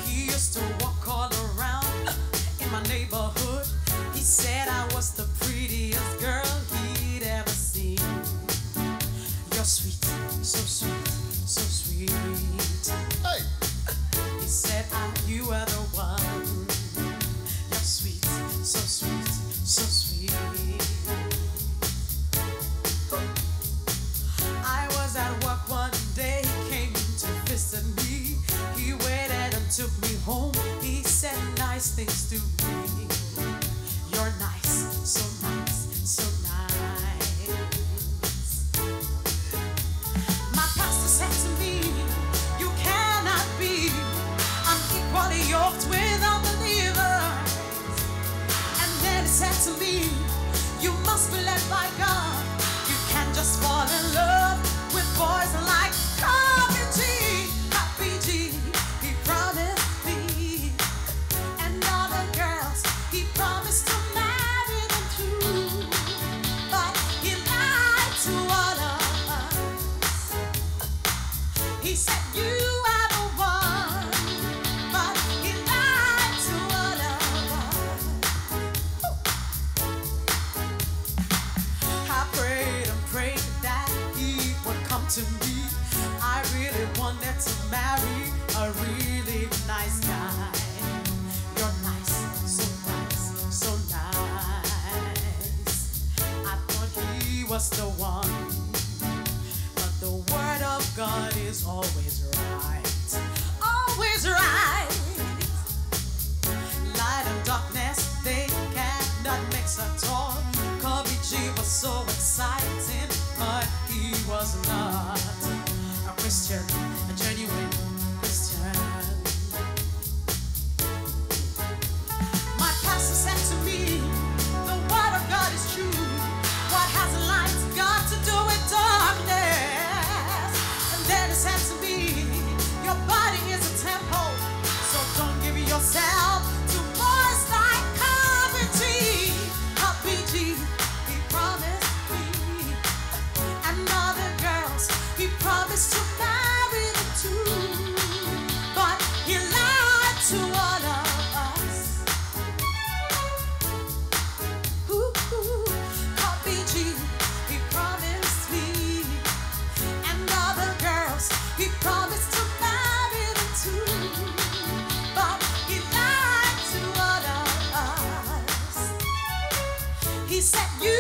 He used to walk all around in my neighborhood. He said I was the prettiest girl he'd ever seen. You're sweet, so sweet, so sweet. Hey! He said you were the one. You're sweet, so sweet, so sweet. I was at work one day, he came to visit me. He waited and took me home. He said nice things to me. You're nice, so nice, so nice. My pastor said to me, you cannot be unequally yoked with unbelievers. And then he said to me, you must be led by God. You can't just fall in love with boys like Kobe G. Kobe G. He promised me and all the girls. He promised to marry them too, but he lied to all of us. He said you are the one, but he lied to all of us. I prayed and prayed that he would come to me. I really wanted to marry a really nice guy. You're nice, so nice. I thought he was the one, but the word of God is always right. Always right. Light and darkness, they cannot mix at all. Kobe G was so exciting, but he was not a Christian, a genuine Christian. My pastor said to me, the word of God is true. What has light got to do with darkness? And then he said to me, your body is a temple, so don't give yourself to boys like Kobe G. Kobe G. He promised me and other girls. He promised to marry them too, but he lied to all of us. Ooh, Kobe G. He promised me and other girls. He promised to marry them too, but he lied to all of us. He said you